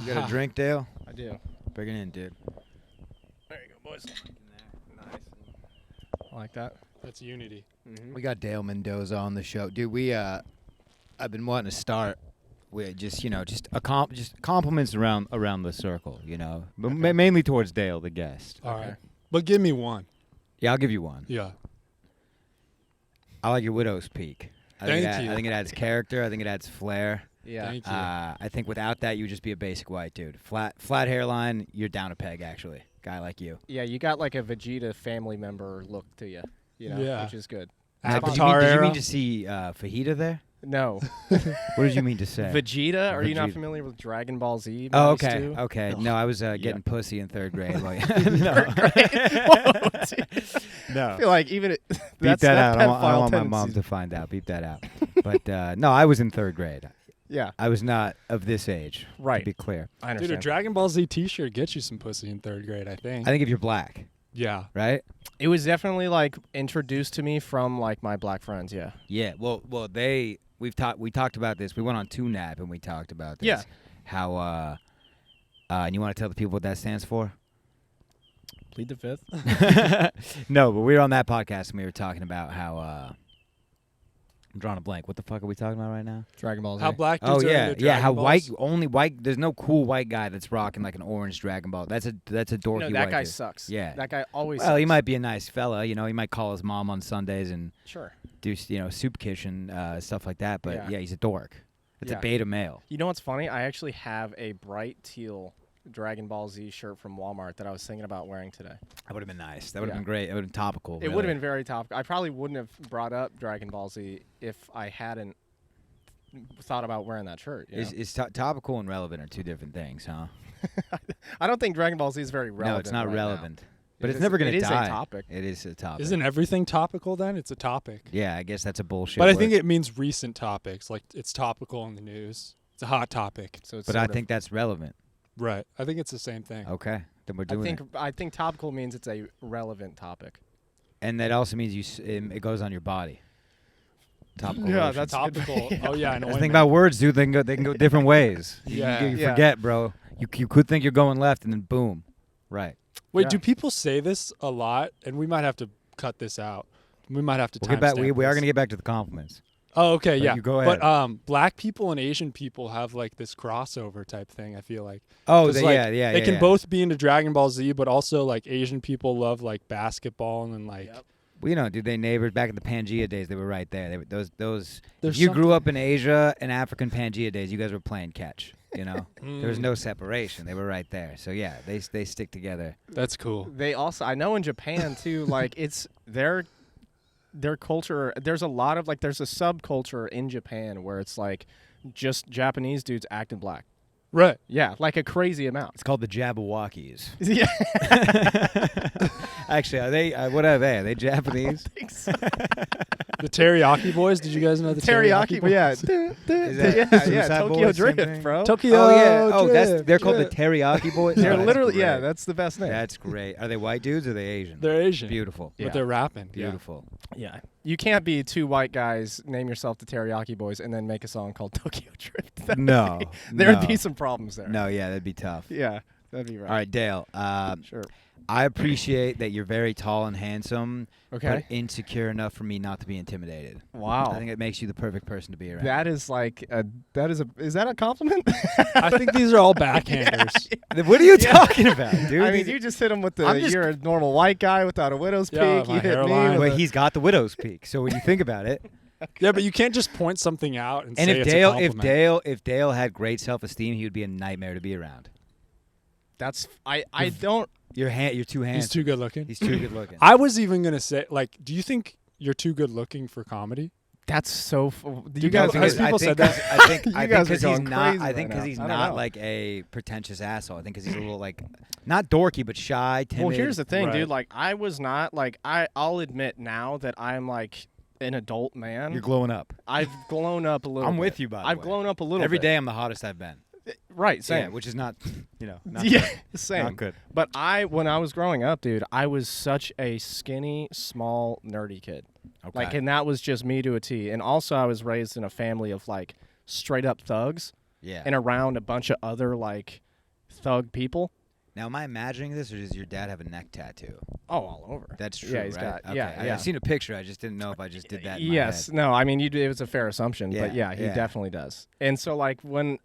You got a drink, Dale? I do. Bring it in, dude. There you go, boys. Nice. I like that. That's unity. Mm-hmm. We got Daylen Mendonca on the show, dude. I've been wanting to start with just compliments around the circle, but mainly towards Dale, the guest. All right. But give me one. Yeah, I'll give you one. Yeah. I like your widow's peak. Thank you. I think it adds character. I think it adds flair. Yeah. Thank you. I think without that, you would just be a basic white dude. Flat hairline, you're down a peg, actually. Guy like you. Yeah, you got like a Vegeta family member look to you, Yeah. which is good. Now, Avatar did you era. mean to see Fajita there? No. What did you mean to say? Vegeta? Are you not Vegeta. familiar with Dragon Ball Z? Oh, Nice okay. too? Okay. No, I was getting pussy in third grade. No. I feel like even Beep that out. I don't pedophile want my mom tendencies. to find out. Beep that out. But no, I was in third grade. Yeah, I was not of this age. Right. To be clear. I Dude, understand. a Dragon Ball Z T-shirt gets you some pussy in third grade, I think. I think if you're black, Yeah. right? It was definitely like introduced to me from like my black friends. Yeah. Yeah. Well, we talked about this. We went on TuneApp and we talked about this. Yeah. How and you want to tell the people what that stands for? Plead the fifth. No, but we were on that podcast and we were talking about how I'm drawing a blank. What the fuck are we talking about right now? Dragon Ball Z. How black Oh dudes are yeah, into yeah. How Dragon Balls. only white. There's no cool white guy that's rocking like an orange Dragon Ball. That's a dorky No, white that guy dude. sucks. Yeah. That guy always. Well, he sucks. might be a nice fella. He might call his mom on Sundays and Sure. do soup kitchen stuff like that. But yeah, he's a dork. It's Yeah. a beta male. You know what's funny? I actually have a bright teal Dragon Ball Z shirt from Walmart that I was thinking about wearing today. That would have been nice. That would have Yeah. been great. It would have been topical. It would have been very topical. I probably wouldn't have brought up Dragon Ball Z if I hadn't thought about wearing that shirt. You know? Is topical and relevant are two different things, huh? I don't think Dragon Ball Z is very relevant. No, it's not right relevant. now. But It it's is- never going to it is a die. topic. It is a topic. Isn't everything topical then? It's a topic. Yeah, I guess that's a bullshit. But I word. think it means recent topics. Like it's topical in the news. It's a hot topic. So it's But I sort of- think that's relevant. Right. I think it's the same thing. Okay, then we're doing it. I think topical means it's a relevant topic. And that also means it goes on your body. Topical. Yeah, lotion. that's Topical. Oh yeah, I know. That's the thing about words, dude. They can go different ways. Yeah. You Yeah. forget, bro. You could think you're going left, and then boom, right. Wait, Yeah. do people say this a lot? And we might have to cut this out. We might have to. We'll get back. We are timestamp going this. to get back to the compliments. Oh, okay, But yeah. you go ahead. But black people and Asian people have like this crossover type thing. I feel like. Oh, 'Cause, yeah. They can both be into Dragon Ball Z, but also like Asian people love like basketball and then like. Yep. Well, dude, they neighbors back in the Pangea days. They were right there. They were, those. There's If you grew up in Asia and African Pangea days, you guys were playing catch. There was Mm. no separation. They were right there. So yeah, they stick together. That's cool. They also, I know in Japan too, like it's their culture. There's a lot of like, there's a subculture in Japan where it's like just Japanese dudes acting black. Right. Yeah, like a crazy amount. It's called the Jabberwockies. Yeah, Actually, are they? What are they? Are they Japanese? The Teriyaki Boys. Did you guys know the teriyaki. Boys? Yeah, Is that yeah, Suicide Tokyo Boys, same Drift, thing? bro. Tokyo. Oh yeah. Oh, Drift, they're called the Drift. Teriyaki Boys. They're Oh, that's literally, yeah, great. that's the best name. That's great. Are they white dudes or are they Asian? They're Asian. Beautiful. Yeah. But they're rapping. Beautiful. Yeah, you can't be two white guys, name yourself the Teriyaki Boys, and then make a song called Tokyo Drift. No. There'd be some problems there. No, yeah, that'd be tough. Yeah, that'd be right. All right, Dale. Sure. I appreciate that you're very tall and handsome, Okay. but insecure enough for me not to be intimidated. Wow. I think it makes you the perfect person to be around. That is like is that a compliment? I think these are all backhanders. What are you talking about, dude? I mean, you just hit him with the I'm just- you're a normal white guy without a widow's Yeah, peak. my You hit me hairline. with Well, he's got the widow's peak. So when you think about it, Yeah, but you can't just point something out and, and say if it's a compliment. If Dale had great self-esteem, he would be a nightmare to be around. that's I don't You're too handsome. He's too good looking. He's too good looking. I was even gonna say, like, do you think you're too good looking for comedy? that's so you you guys know- are has people said that? I think You I think guys are because he's going not. crazy I think right because now. he's I don't not know. like a pretentious asshole. I think because he's a little like not dorky but shy, timid. Well, here's the thing, Right. dude. Like I was not like I'll admit now that I'm like an adult man. You're glowing up. I've grown up a little I'm bit. with you, by the I've way. grown up a little Every bit. day I'm the hottest I've been. Right, Yeah, same. which is not, not yeah, good. same. Not good. But when I was growing up, dude, I was such a skinny, small, nerdy kid. Okay. Like, and that was just me to a T. And also, I was raised in a family of like straight up thugs yeah. and around a bunch of other like thug people. Now, am I imagining this, or does your dad have a neck tattoo? Oh, all over. That's true, Yeah, he's right? got. Yeah, Okay. yeah. I've seen a picture. I just didn't know if I just did that in my Yes. head. No, I mean, it was a fair assumption, but Yeah, he yeah. definitely does. And so, like,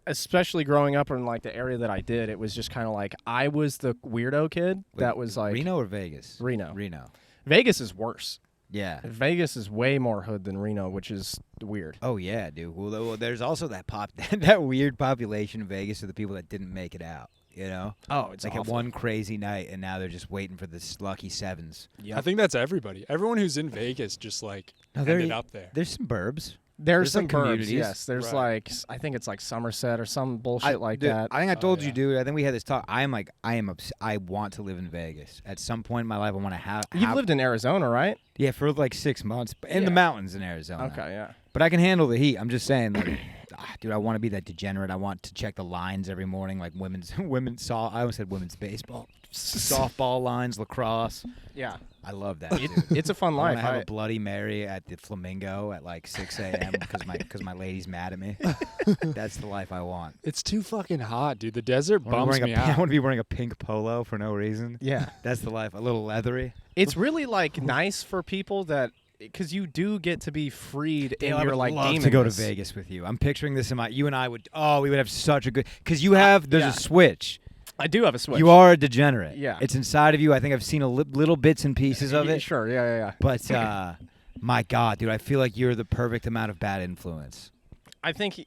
especially growing up in, like, the area that I did, it was just kind of like I was the weirdo kid Wait, that was, like... Reno or Vegas? Reno. Reno. Vegas is worse. Yeah. Vegas is way more hood than Reno, which is weird. Oh, yeah, dude. Well, there's also that that weird population in Vegas of the people that didn't make it out, you know? Oh, it's like awful. at one crazy night, and now they're just waiting for this lucky sevens. Yep. I think that's everybody. Everyone who's in Vegas just like No, there ended y- up there. There's some burbs. There's like some burbs, communities. yes. There's Right. like, I think it's like Somerset or some bullshit like Dude, that. I think I told yeah. you, dude. I think we had this talk. I want to live in Vegas at some point in my life. I want to have. You've lived in Arizona, right? Yeah, for like 6 months in the Yeah. mountains in Arizona. Okay, yeah. But I can handle the heat. I'm just saying, like, dude, I want to be that degenerate. I want to check the lines every morning, like women's I almost said women's baseball, softball lines, lacrosse. Yeah. I love that. Dude. It's a fun I want life. to have a Bloody Mary at the Flamingo at like 6 a.m. because my lady's mad at me. That's the life I want. It's too fucking hot, dude. The desert I bums me I out. want to be wearing a pink polo for no reason. Yeah. That's the life. A little leathery. It's really like nice for people that, because you do get to be freed in I your would like love to go to demonness. Vegas with you. I'm picturing this in my. You and I would. Oh, we would have such a good. Because you have. There's yeah. a switch. I do have a switch. You are a degenerate. Yeah. It's inside of you. I think I've seen little bits and pieces of it. Sure. Yeah. But my God, dude, I feel like you're the perfect amount of bad influence. I think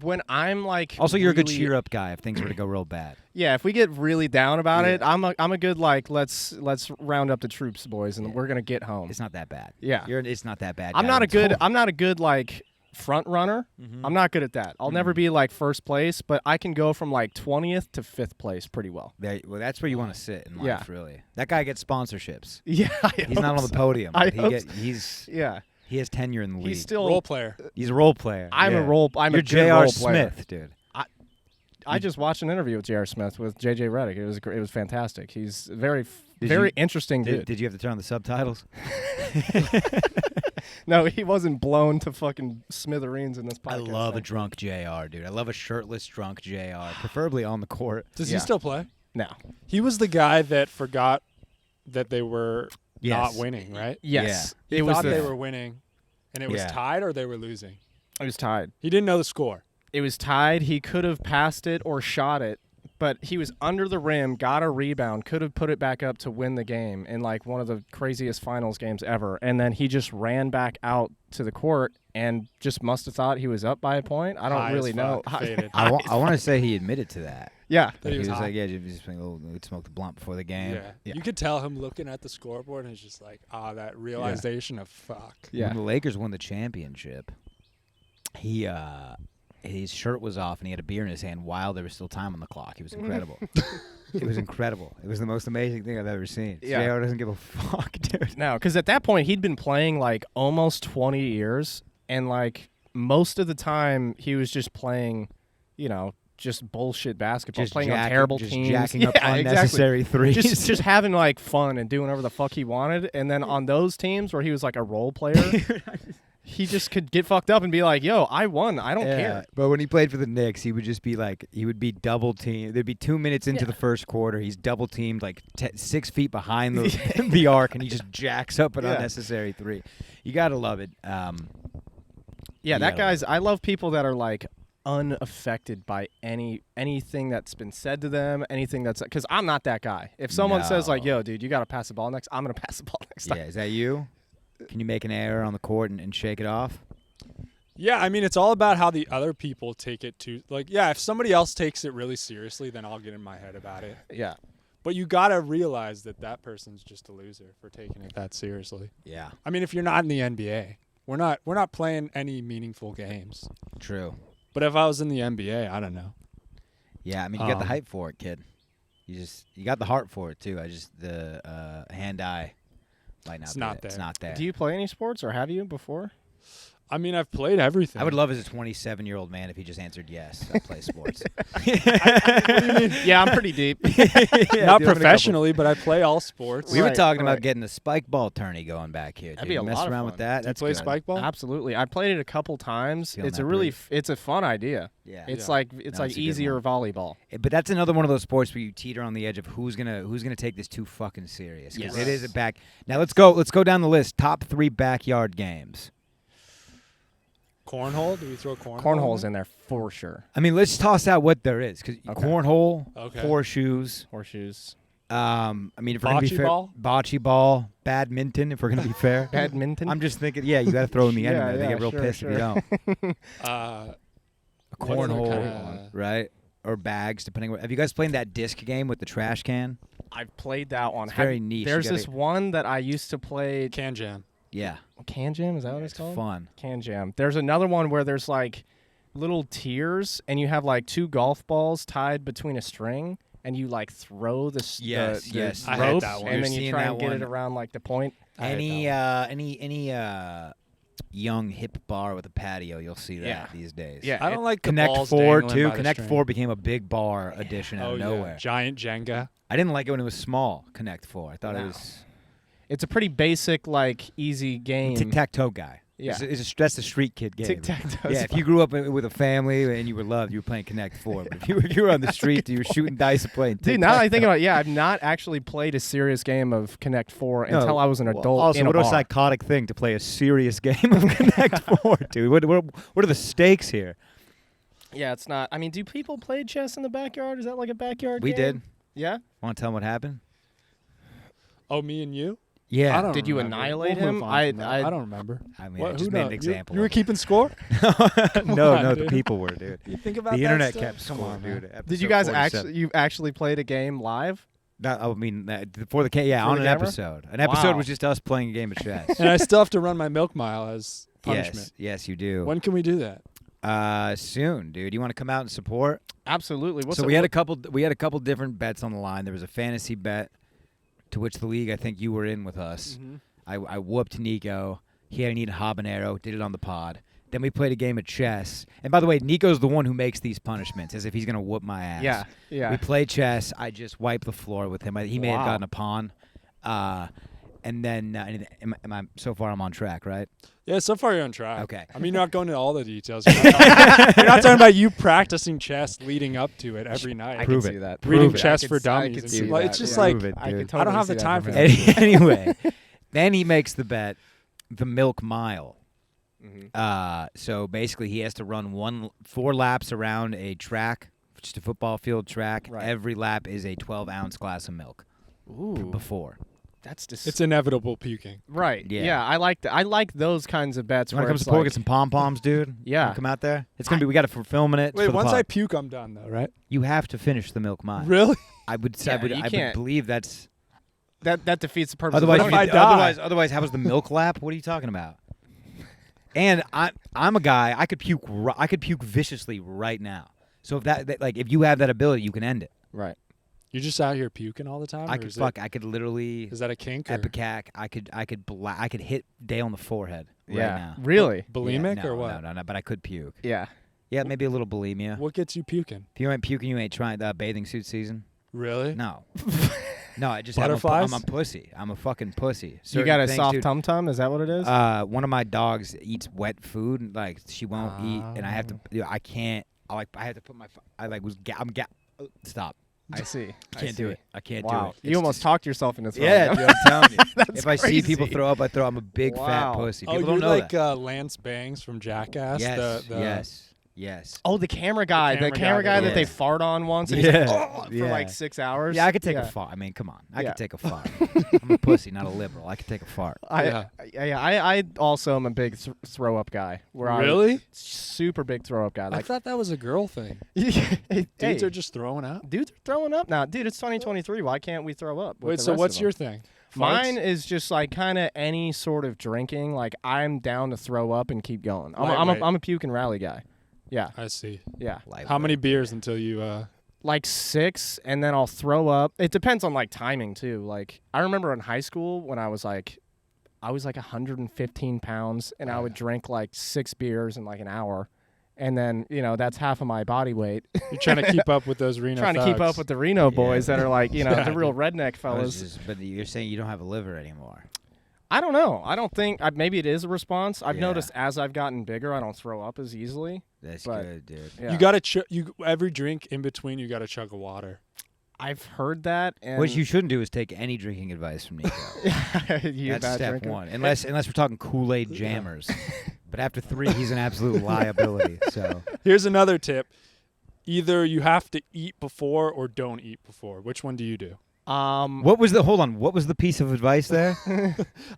when I'm like Also, you're a good really- cheer up guy if things were to go real bad. Yeah, if we get really down about it, Yeah. I'm a good like let's round up the troops, boys, and we're gonna get home. It's not that bad. Yeah. It's not that bad. I'm guy. not a I'm told- good I'm not a good like front runner. I'm not good at that. I'll never be like first place, but I can go from like 20th to 5th place pretty well. Well, that's where you want to sit in life, Yeah. really. That guy gets sponsorships. Yeah, He's not on the podium. I but hope so. He has tenure in the league. He's still. Role player. He's a role player. I'm yeah. a role. I'm You're a good J.R. role player. Smith, dude. I just watched an interview with J.R. Smith with J.J. Redick. It was fantastic. He's very Did very you- interesting dude. Did you have to turn on the subtitles? No, he wasn't blown to fucking smithereens in this podcast. I love a thing. drunk JR, dude. I love a shirtless drunk JR, preferably on the court. Does Yeah. he still play? No. He was the guy that forgot that they were Yes. not winning, right? Yes. He It was thought they the- were winning, and it was Yeah. tied or they were losing. It was tied. He didn't know the score. It was tied. He could have passed it or shot it, but he was under the rim, got a rebound, could have put it back up to win the game in like one of the craziest finals games ever. And then he just ran back out to the court and just must have thought he was up by a point. I don't High really as know. fuck, faded. I want to say he admitted to that. Yeah. That he was high. like, yeah, just playing a little, we'd smoke the blunt before the game. Yeah. You could tell him looking at the scoreboard and it's just like, that realization of fuck. Yeah. When the Lakers won the championship, his shirt was off and he had a beer in his hand while there was still time on the clock. It was incredible. It was incredible. It was the most amazing thing I've ever seen. Yeah. JR doesn't give a fuck, dude. No, because at that point he'd been playing like almost 20 years, and like most of the time he was just playing, just bullshit basketball, playing on terrible teams, jacking up Yeah, exactly. unnecessary threes. just having like fun and doing whatever the fuck he wanted. And then on those teams where he was like a role player, he just could get fucked up and be like, "Yo, I won. I don't care." But when he played for the Knicks, he would just be like, he would be double teamed. There'd be 2 minutes into the first quarter. He's double teamed like 6 feet behind the arc, and he just jacks up an Yeah. unnecessary three. You gotta love it. Yeah, that Yeah. guy's. I love people that are like unaffected by anything that's been said to them, anything that's because I'm not that guy. If someone says like, No. "Yo, dude, you got to pass the ball next," I'm gonna pass the ball next time. Yeah, is that you? Can you make an error on the court and shake it off? Yeah, I mean, it's all about how the other people take it to. Like, yeah, if somebody else takes it really seriously, then I'll get in my head about it. Yeah. But you got to realize that person's just a loser for taking it that seriously. Yeah, I mean, if you're not in the NBA, we're not playing any meaningful games. true. But if I was in the NBA, I don't know. Yeah, I mean, you got the hype for it, kid. You got the heart for it too. The hand-eye might not. It's be not there. It's there. not there. Do you play any sports or have you before? I mean, I've played everything. I would love as a 27-year-old man if he just answered yes. I play sports. What do you mean? Yeah, I'm pretty deep. Not professionally, but I play all sports. We were Right, talking right. about getting the spike ball tourney going back here. That'd dude. be a Mess lot of around fun. with that. Do you That's play good. spike ball? Absolutely. I played it a couple times. Feeling It's that a really breeze. it's a fun idea. Yeah. It's Yeah. like No, like it's a good easier one. volleyball. But that's another one of those sports where you teeter on the edge of who's gonna take this too fucking serious. Because it Yes. is a back. Now let's go down the list. Top 3 backyard games. Cornhole? Do we throw cornhole? Cornhole's in there for sure. I mean, let's toss out what there is. Because Okay. cornhole, Okay. horseshoes. Horseshoes. I mean, if we're gonna be Bocce fair, ball? bocce ball, badminton. If we're gonna be fair, Badminton. I'm just thinking. Yeah, you got to throw in the end. Yeah, of it. They yeah, get real sure, pissed if you sure. don't. What's the Cornhole, kinda- right? Or bags, depending. Have you guys played that disc game with the trash can? I've played that one. It's very niche. You There's gotta- this one that I used to play. Can jam. Yeah, Can Jam? Is that what it's it's called? fun. Can Jam. There's another one where there's like little tiers, and you have like 2 golf balls tied between a string, and you like throw the Yes, the yes. I had rope, that one. and You're then you seeing try that and get it one. around like the point. I had Any that young hip bar with a patio, you'll see that Yeah. these days. Yeah, I don't like the Connect balls 4 dangling too. by the Connect string. 4 became a big bar addition out Oh of yeah, nowhere. giant Jenga. I didn't like it when it was small. Connect 4. I thought it No. was It's a pretty basic, like easy game. tic tac toe guy. Yeah. That's a street kid game. Tic tac toe. Yeah, if you grew up with a family and you were loved, you were playing Connect 4. But if you were on the street, you were shooting dice and playing Dude, now that I think tic-tac-toe. about it, yeah, I've not actually played a serious game of Connect 4 until I was an Well, adult Also, in a what a bar. psychotic thing to play a serious game of Connect 4, dude. What are the stakes here? Yeah, it's not. I mean, do people play chess in the backyard? Is that like a backyard We game? did. Yeah? Want to tell them what happened? Oh, me and you? Yeah. I don't Did you remember. annihilate We'll him? move on I- from that. I- I don't remember. I mean, What, I who just made knows? an example. You were of it. keeping score? no, on, the dude. people were, dude. You think about The that internet stuff? kept Come score, on, man. dude. Did you Episode guys 47. you actually played a game live? I mean, before the yeah, Before on the an camera? episode. An episode Wow. was just us playing a game of chess. And I still have to run my milk mile as punishment. Yes, you do. When can we do that? Soon, dude. You want to come out and support? Absolutely. What's We had a couple different bets on the line. There was a fantasy bet, to which the league I think you were in with us. Mm-hmm. I whooped Niko. He had to eat a habanero. Did it on the pod. Then we played a game of chess. And by the way, Nico's the one who makes these punishments, as if he's gonna whoop my ass. Yeah. Yeah. We played chess. I just wiped the floor with him. He may have Wow. gotten a pawn. And then so far I'm on track, right? Yeah, so far you're on track. Okay. I mean, you're not going into all the details. You're not talking about you practicing chess leading up to it every night. I Prove can it. see that. Reading Prove it. chess I for could- I dummies could and see shit. that, Like, it's just yeah. like, Prove it, I could dude. totally I don't have see the that time from for him. that. Anyway, then he makes the bet, the milk mile. Mhm. So basically, he has to run 4 laps around a track, just a football field track. Right. Every lap is a 12-ounce glass of milk Ooh. before. That's just It's inevitable puking. right. Yeah. Yeah. I like those kinds of bets You want where to come it's support? like, Get some pom poms, dude. Yeah. Wanna come out there. It's gonna be. We got it for filming it. Wait, for the once pod. I puke, I'm done though, right? You have to finish the milk mile. Really? I would say. Yeah, I would. you I would can't- believe that's. that defeats the purpose. Otherwise, of if the I game. die? otherwise, how was the milk lap? What are you talking about? And I'm a guy. I could puke. I could puke viciously right now. So if you have that ability, you can end it. Right. You're just out here puking all the time? I or could is I could literally Is that a kink? Or epicac. I could hit Dale on the forehead Yeah. right now. Really? bulimic Yeah, no, or what? No, but I could puke. Yeah. Yeah, maybe a little bulimia. What gets you puking? If you ain't puking, you ain't trying bathing suit season. Really? No. No, I just Butterflies? I'm a pussy. I'm a fucking pussy. You Certain got a things, soft dude. tum tum? Is that what it is? One of my dogs eats wet food. Like she won't eat, and I have to. I can't. I have to put my. Stop. I see. I can't do it. I can't Wow. do it. You It's almost just- talked yourself into throwing Yeah, up. dude, I'm telling you. That's If I see people crazy. throw up, I throw. I'm a big fat Wow. pussy. Oh, People you're don't know like that. Lance Bangs from Jackass. Yes. The Yes. Yes. Oh, the camera guy. The camera guy that yeah. they fart on once and Yeah. he's like, oh, for Yeah. like 6 hours. Yeah, I could take a fart. I mean, come on. I Yeah. could take a fart. I'm a pussy, not a liberal. I could take a fart. I also am a big throw up guy. Where Really? super big throw up guy. I Like thought that was a girl thing. hey, Dudes are just throwing up. dudes are throwing up now. Dude, it's 2023. Why can't we throw up? with Wait, the so rest what's of your them? thing? Mine Farts? is just like kind of any sort of drinking. Like I'm down to throw up and keep going. Lightweight. I'm a puke and rally guy. Yeah, I see. yeah. How many beers until you? Like 6, and then I'll throw up. It depends on like timing too. Like I remember in high school when I was like, I was like 115 pounds, and I would drink like 6 beers in like an hour. And then, that's half of my body weight. You're trying to keep up with those Reno Trying to keep up thugs. with the Reno boys that are like, the real redneck I was fellas. but you're saying you don't have a liver anymore. I don't know. I don't think maybe it is a response. I've Yeah. noticed as I've gotten bigger, I don't throw up as easily. That's But- good, dude. Yeah. You got to every drink in between. You got to chug a water. I've heard that. And What you shouldn't do is take any drinking advice from Niko. you a That's bad step drinker? one. Unless we're talking Kool-Aid jammers. But after 3, he's an absolute liability. So Here's another tip: either you have to eat before or don't eat before. Which one do you do? what was the piece of advice there?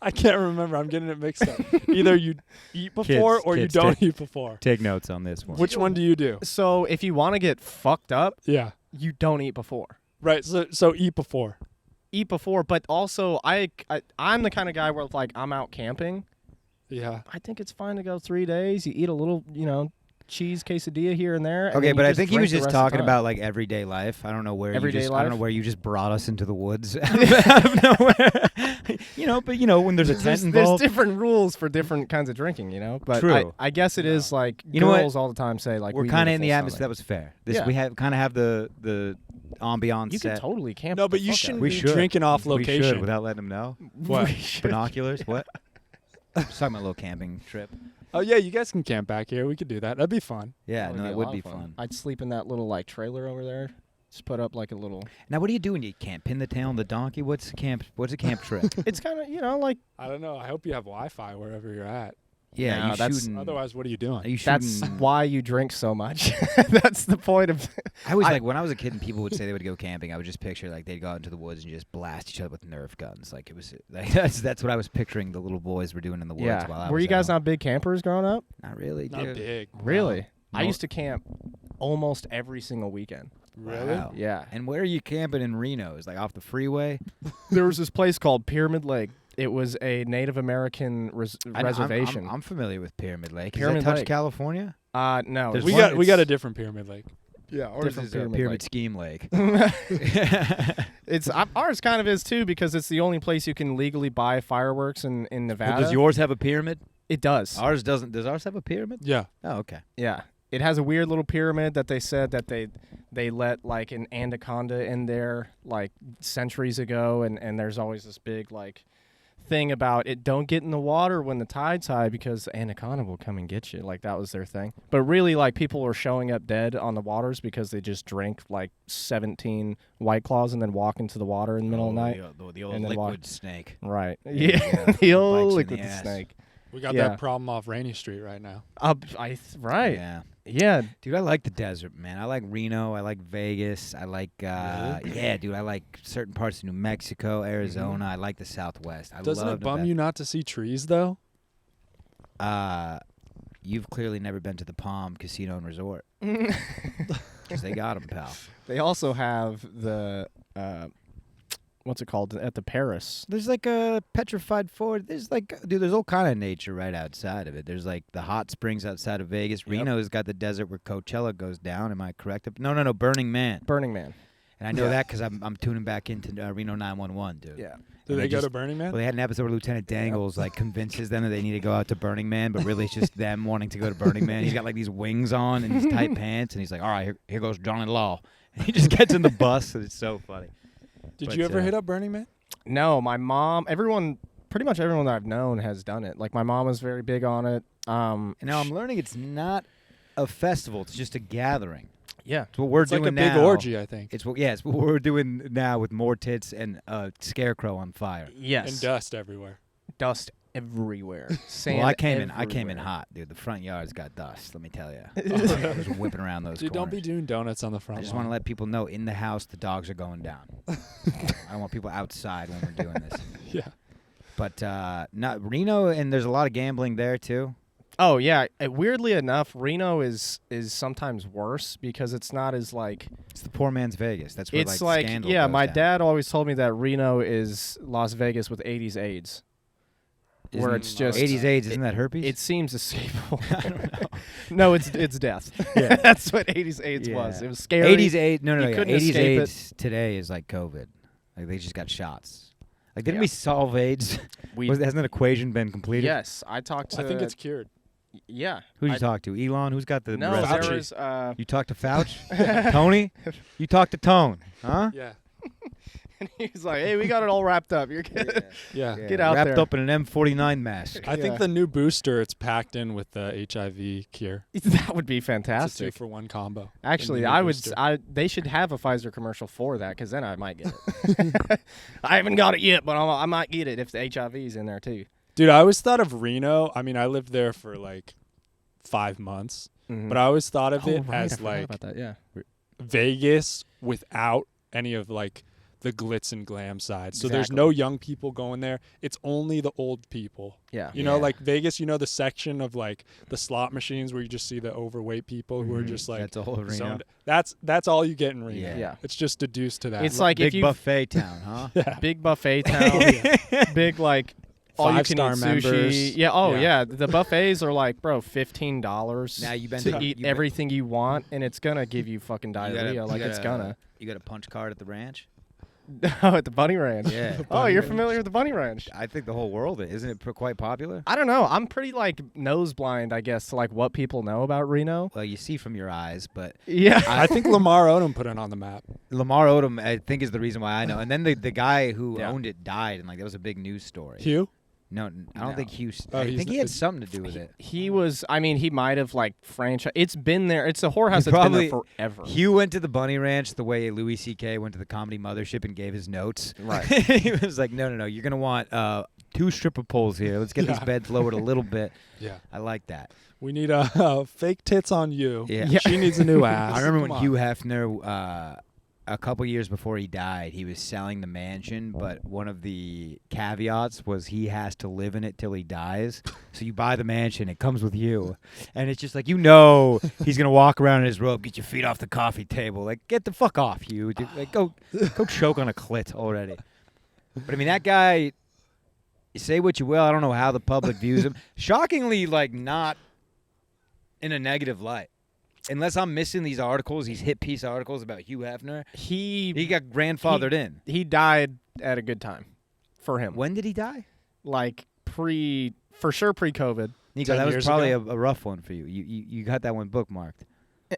I can't remember. I'm getting it mixed up. Either you eat before Kids, or you kids, don't eat before. Take notes on this one. Which one do you do? So if you want to get fucked up, Yeah. you don't eat before. Right. So eat before. Eat before, but also I'm the kind of guy where like I'm out camping. Yeah. I think it's fine to go 3 days. You eat a little, cheese quesadilla here and there. And Okay, then but you I think he drink was the just rest of the talking time. about like everyday life. I don't know where Everyday I don't know life? where you just brought us into the woods out of nowhere. But when there's a tent There's involved. different rules for different kinds of drinking, But True. I guess it is like You know what? girls all the time say like We're we kind need of a in the full atmosphere. That stomach. was fair. Yeah. We kind of have the ambiance You set. can totally camp. No, the but you fuck out shouldn't of We be should. drinking off We location. should without letting them know. it. What? We should. Binoculars? What? Just talking about a little camping trip. Oh yeah, you guys can camp back here. We could do that. That'd be fun. Yeah, That no, a that lot would be of fun. I'd sleep in that little like trailer over there. Just put up like a little. Now, what do you do when you can't pin the tail on the donkey? What's a camp trip? It's kind of like I don't know. I hope you have Wi-Fi wherever you're at. Yeah, No, you that's- shooting. Otherwise, what are you doing? Are you shooting? that's why you drink so much. That's the point of. I was like, when I was a kid and people would say they would go camping, I would just picture like they'd go out into the woods and just blast each other with Nerf guns. Like it was like that's what I was picturing the little boys were doing in the woods. Yeah. While I Were was you guys out. not big campers growing up? Not really, Not dude. big. Really? I No. used to camp almost every single weekend. Really? Wow. Yeah. And where are you camping in Reno? Is like off the freeway? There was this place called Pyramid Lake. It was a Native American reservation. I'm familiar with Pyramid Lake. Pyramid Does that touch Lake. California? No. There's We one- got a different Pyramid Lake. Yeah, ours Different is Pyramid Pyramid Lake. Scheme Lake. It's ours kind of is too because it's the only place you can legally buy fireworks in Nevada. Does yours have a pyramid? It does. Ours doesn't. Does ours have a pyramid? Yeah. Oh, okay. Yeah. It has a weird little pyramid that they said that they let like an anaconda in there like centuries ago and there's always this big like thing about it don't get in the water when the tide's high because the anaconda will come and get you. Like that was their thing. But really like people were showing up dead on the waters because they just drank like 17 White Claws and then walk into the water in the middle of the night. The old And then liquid snake. Right. Yeah, Yeah. The old bites you in liquid the ass. snake. We got Yeah. that problem off Rainy Street right now. Right. Yeah. Yeah. Dude, I like the desert, man. I like Reno. I like Vegas. I like, yeah, dude. I like certain parts of New Mexico, Arizona. I like the Southwest. I Doesn't love it bum Nevada. you not to see trees though? You've clearly never been to the Palm Casino and Resort because they got them, pal. They also have the what's it called at the Paris? There's like a petrified fort. There's like, dude, there's all kind of nature right outside of it. There's like the hot springs outside of Vegas. Yep. Reno's got the desert where Coachella goes down. Am I correct? No, Burning Man. Burning Man. And I know that because I'm tuning back into Reno 911, dude. Yeah. Did And they they go to just- Burning Man? Well, they had an episode where Lieutenant Dangles like convinces them that they need to go out to Burning Man, but really it's just them wanting to go to Burning Man. He's got like these wings on and these tight pants, and he's like, "All right, here goes Johnny Law." And he just gets in the bus, and it's so funny. Did but, you ever uh, hit up Burning Man? No, my mom. Pretty much everyone that I've known has done it. Like my mom was very big on it. And now I'm learning it's not a festival; it's just a gathering. Yeah. It's what we're It's doing like a big now. orgy, I think. It's what we're doing now with more tits and a scarecrow on fire. Yes. And dust everywhere. Dust everywhere. Sand Well, I came in everywhere. hot, dude. The front yard's got dust. Let me tell you. I was whipping around those. Dude, don't be corners. doing donuts on the front I just lawn. want to let people know in the house the dogs are going down. I don't want people outside when we're doing this. Yeah. But not Reno, and there's a lot of gambling there too. Oh yeah. Weirdly enough, Reno is sometimes worse because it's not as like. It's the poor man's Vegas. That's where It's like like scandal yeah. goes My down. dad always told me that Reno is Las Vegas with 80s AIDS. Where Isn't- it's just 80s AIDS, isn't that herpes? It seems escapable. I don't know. No, it's death. Yeah. That's what 80s AIDS was. Yeah. It was scary. 80s AIDS. No, You yeah. couldn't 80s escape AIDS today is like COVID. Like they just got shots. Like, didn't Yeah. we solve AIDS? We Hasn't that equation been completed? yes, I talked to. I think it's cured. yeah. Who did you I- talk to? Elon? Who's got the No, recipe? there was. You talked to Fauci? Tony? You talked to Tone, huh? Yeah. And he was like, "Hey, we got it all wrapped up. You're good." Yeah. Get out Wrapped there. up in an M49 mask. I think Yeah. the new booster, it's packed in with the HIV cure. That would be It's a fantastic. 2-for-1 combo. Actually, The new I would. booster. They should have a Pfizer commercial for that, because then I might get it. I haven't got it yet, but I might get it if the HIV's in there too. Dude, I always thought of Reno. I mean, I lived there for like 5 months, Mhm. but I always thought of Oh, it right, I as forgot like about that. Yeah. Vegas without any of like the glitz and glam side. So there's Exactly. no young people going there. It's only the old people. Yeah. You know, Yeah. like Vegas, you know, the section of like the slot machines where you just see the overweight people who are Mhm. just like That's all Reno. zoned. That's all you get in Reno. Yeah. Yeah. It's just deduced to that. It's like Big if you buffet town, huh? yeah. big buffet town, big like all you can eat 5-star sushi. members. Yeah. Oh Yeah. yeah. The buffets are like, bro, $15 Now you've been to to- eat you've been- everything you want, and it's gonna give you fucking diarrhea. Like it's gonna. You got a punch card at the ranch? Oh, at the Bunny Ranch. Yeah. Oh, you're familiar with the Bunny Ranch? I think the whole world is. Isn't it quite popular? I don't know. I'm pretty like nose blind, I guess, to like what people know about Reno. Well, you see from your eyes, but Yeah. I think Lamar Odom put it on the map. Lamar Odom, I think, is the reason why I know. And then the guy who Yeah. owned it died, and like that was a big news story. Hugh? No, I don't No. think Hughes. Oh, I he's think he not- had something to do with it. He was. I mean, he might have like franchise. It's been there. It's a whorehouse that's been probably- there forever. Hugh went to the Bunny Ranch the way Louis C.K. went to the Comedy Mothership and gave his notes. Right. He was like, no, you're gonna want 2 stripper poles here. Let's get these Yeah. beds lowered a little bit. Yeah. I like that. We need fake tits on you. Yeah. Yeah. She needs a new ass. I remember Come when on. Hugh Hefner, a couple years before he died, he was selling the mansion, but one of the caveats was he has to live in it till he dies. So you buy the mansion, it comes with you. And it's just like, he's going to walk around in his robe, get your feet off the coffee table. Like, get the fuck off, Hugh. Dude, like, go choke on a clit already. But, I mean, that guy, say what you will, I don't know how the public views him. Shockingly, like, not in a negative light. Unless I'm missing these articles, these hit piece articles about Hugh Hefner. He got grandfathered in. He died at a good time for him. When did he die? Like for sure pre-COVID. Nico, 10 that was years probably a ago? rough one for you. You got that one bookmarked.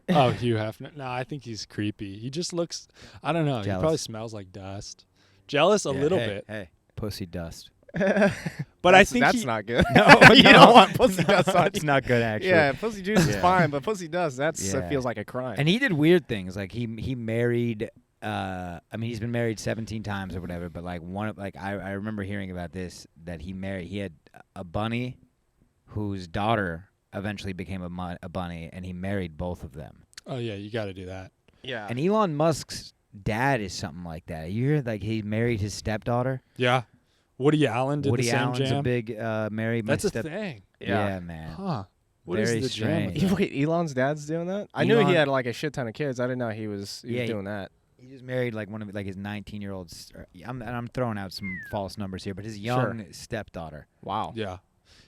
Oh, Hugh Hefner. No, I think he's creepy. He just looks, I don't know. He Jealous. probably smells like dust. Jealous a little bit. Hey, pussy dust. But I think that's he, not good. No, you no. don't want pussy dust on That's you. not good, actually. Yeah, pussy juice is Yeah. fine, but pussy dust, that Yeah. feels like a crime. And he did weird things. Like he married. I mean, he's been married 17 times or whatever. But like I remember hearing about this that he had a bunny, whose daughter eventually became a bunny, and he married both of them. oh yeah, you got to do that. yeah. And Elon Musk's dad is something like that. You hear like he married his stepdaughter. Yeah. Woody Allen did Woody the same Allen's jam. a big married my That's a step. thing. Yeah, man. Huh. What is Very the jam? with strange. that? Wait, Elon's dad's doing that? I knew he Elon- had like a shit ton of kids. I didn't know he was Yeah, doing that. He just married like one of like his 19-year-old. I'm throwing out some false numbers here, but his young stepdaughter. Wow. Yeah.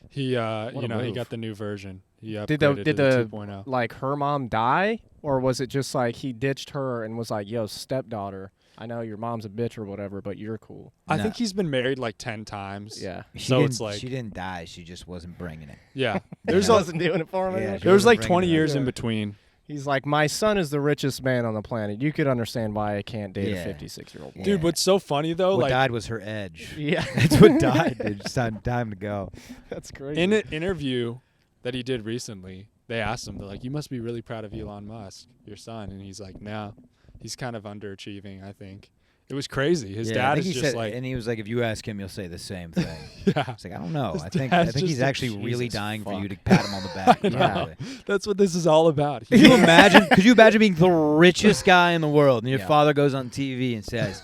He a he move. got the new version. He Did upgraded the to the 2.0. like her mom die, or was it just like he ditched her and was like, "Yo, stepdaughter, I know your mom's a bitch or whatever, but you're cool." I No. think he's been married like 10 times. Yeah. So it's like she didn't die. She just wasn't bringing it. yeah. There's There's a, wasn't doing it for him. Yeah, anymore? she there was wasn't like 20 bringing it up. years in Yeah. between. He's like, my son is the richest man on the planet. You could understand why I can't date Yeah. a 56-year-old woman. Dude, what's so funny though, What like died was her edge. Yeah, That's what died. Dude. Just time to go. that's crazy. in an interview that he did recently, they asked him, they're like, "You must be really proud of Elon Musk, your son." And he's like, "No, he's kind of underachieving, I think." It was crazy. His Yeah, I dad think is he just said, like, and he was like, if you ask him, he'll say the same thing. yeah, It's like I don't know. His I think dad's he's just like, actually really Jesus dying for you to fuck. pat him on the back. I know. Yeah. That's what this is all about. Could you imagine? Could you imagine being the richest guy in the world, and your Yeah. father goes on TV and says,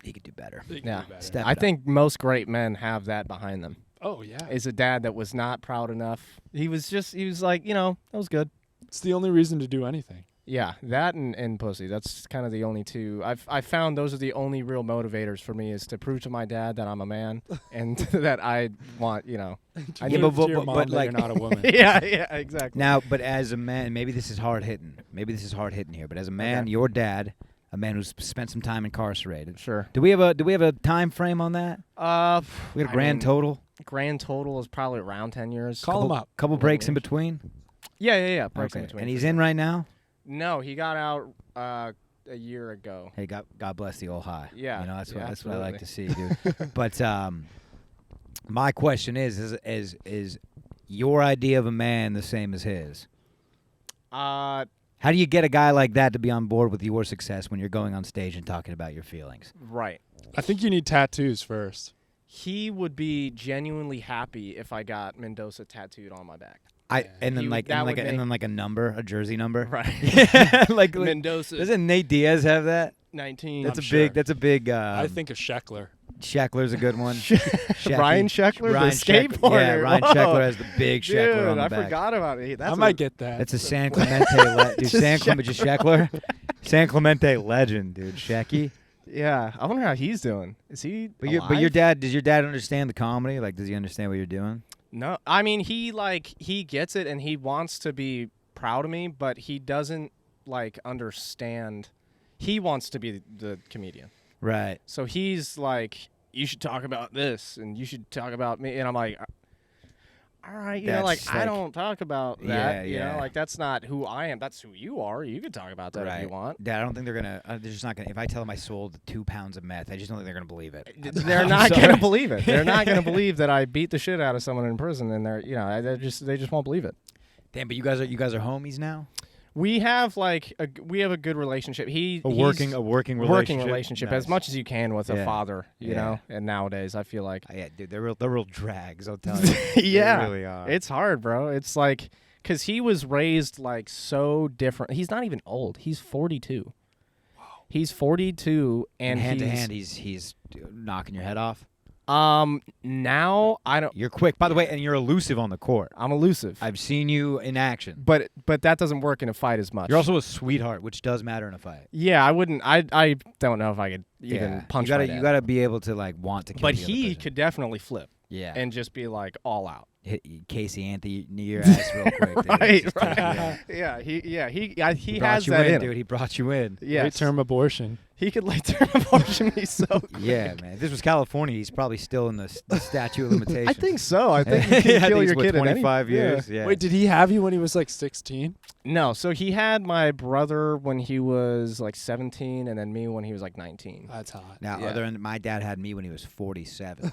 "He could do better." He can Yeah. do better. Step I it up. think most great men have that behind them. Oh yeah, Is a dad that was not proud enough. He was like, that was good. it's the only reason to do anything. Yeah, that and pussy. That's kind of the only two. I found those are the only real motivators for me, is to prove to my dad that I'm a man and that I want, I Yeah, need but- To your but- mom but, that like- you're not a woman. yeah, exactly. Now, but as a man, maybe this is hard hitting. Maybe this is hard hitting here. But as a man, Okay. your dad A man who's spent some time incarcerated. Sure. Do we have a time frame on that? We had a grand total. Grand total is probably around 10 years. Call him up. Couple breaks in between. Yeah. Breaks in Okay. between. And he's in right now. No, he got out a year ago. Hey, God bless the old high. Yeah, You know, that's yeah, what I like to absolutely. see, dude. But my question is your idea of a man the same as his? How do you get a guy like that to be on board with your success when you're going on stage and talking about your feelings? Right. I think you need tattoos first. He would be genuinely happy if I got Mendoza tattooed on my back. And then He like would- that would and then like a number, a jersey number. Right. Yeah, like Mendoza doesn't Nate Diaz have that? 19. That's I'm a sure. big. That's a big. I think of Scheckler. Scheckler's a good one. Ryan Scheckler, Ryan the skateboarder. Yeah, Ryan Whoa. Scheckler has the big Scheckler Dude, on the I back. forgot about it. I might get that. That's a San Clemente. Dude, Just San Clemente Scheckler. San Clemente legend, dude. Shecky. Yeah, I wonder how he's doing. Is he But your alive? dad, does your dad understand the comedy? Like, does he understand what you're doing? No, I mean he gets it and he wants to be proud of me, but he doesn't understand. He wants to be the comedian, Right. so he's like, you should talk about this and you should talk about me, and I'm like, all right, you know, That's I like- don't talk about Yeah, that, you know, yeah. like that's not who I am. That's who you are. You can talk about that Right. if you want. Dad, I don't think they're gonna. They're just not gonna. If I tell them I sold 2 pounds of meth, I just don't think they're gonna believe it. They're I'm not sorry. gonna believe it. They're not gonna believe that I beat the shit out of someone in prison, and they just won't believe it. Damn, but you guys are homies now. We have a good relationship. He's A working relationship. working relationship Nice. as much as you can with a Yeah. father, you Yeah. know. And nowadays, I feel like Yeah, dude, they're real drags. I'll tell you. yeah, They really are. it's hard, bro. It's like because he was raised so different. He's not even old. He's 42. Wow. He's 42, and hand to hand, he's knocking your head off. Now I don't. You're quick, by the way, and you're elusive on the court. I'm elusive, I've seen you in action. but that doesn't work in a fight as much. You're also a sweetheart, which does matter in a fight. yeah. I wouldn't. I don't know if I could even punch. You my dad. you gotta be able to want to kill But the other he person. could definitely flip Yeah. and just be all out. hit Casey Anthony near your ass real quick. Dude. Right, Just right. yeah. He brought has you that in, in him. dude. He brought you in. Yes. Late term abortion. He could late term abortion me so quick. Yeah, man. If this was California, he's probably still in the statute of limitations. I think so. I think you I can think kill it's your what, kid at any 25 years. Yeah. Wait, did he have you when he was like 16? No, so he had my brother when he was 17, and then me when he was 19. That's hot. Now, Yeah. other than my dad had me when he was 47.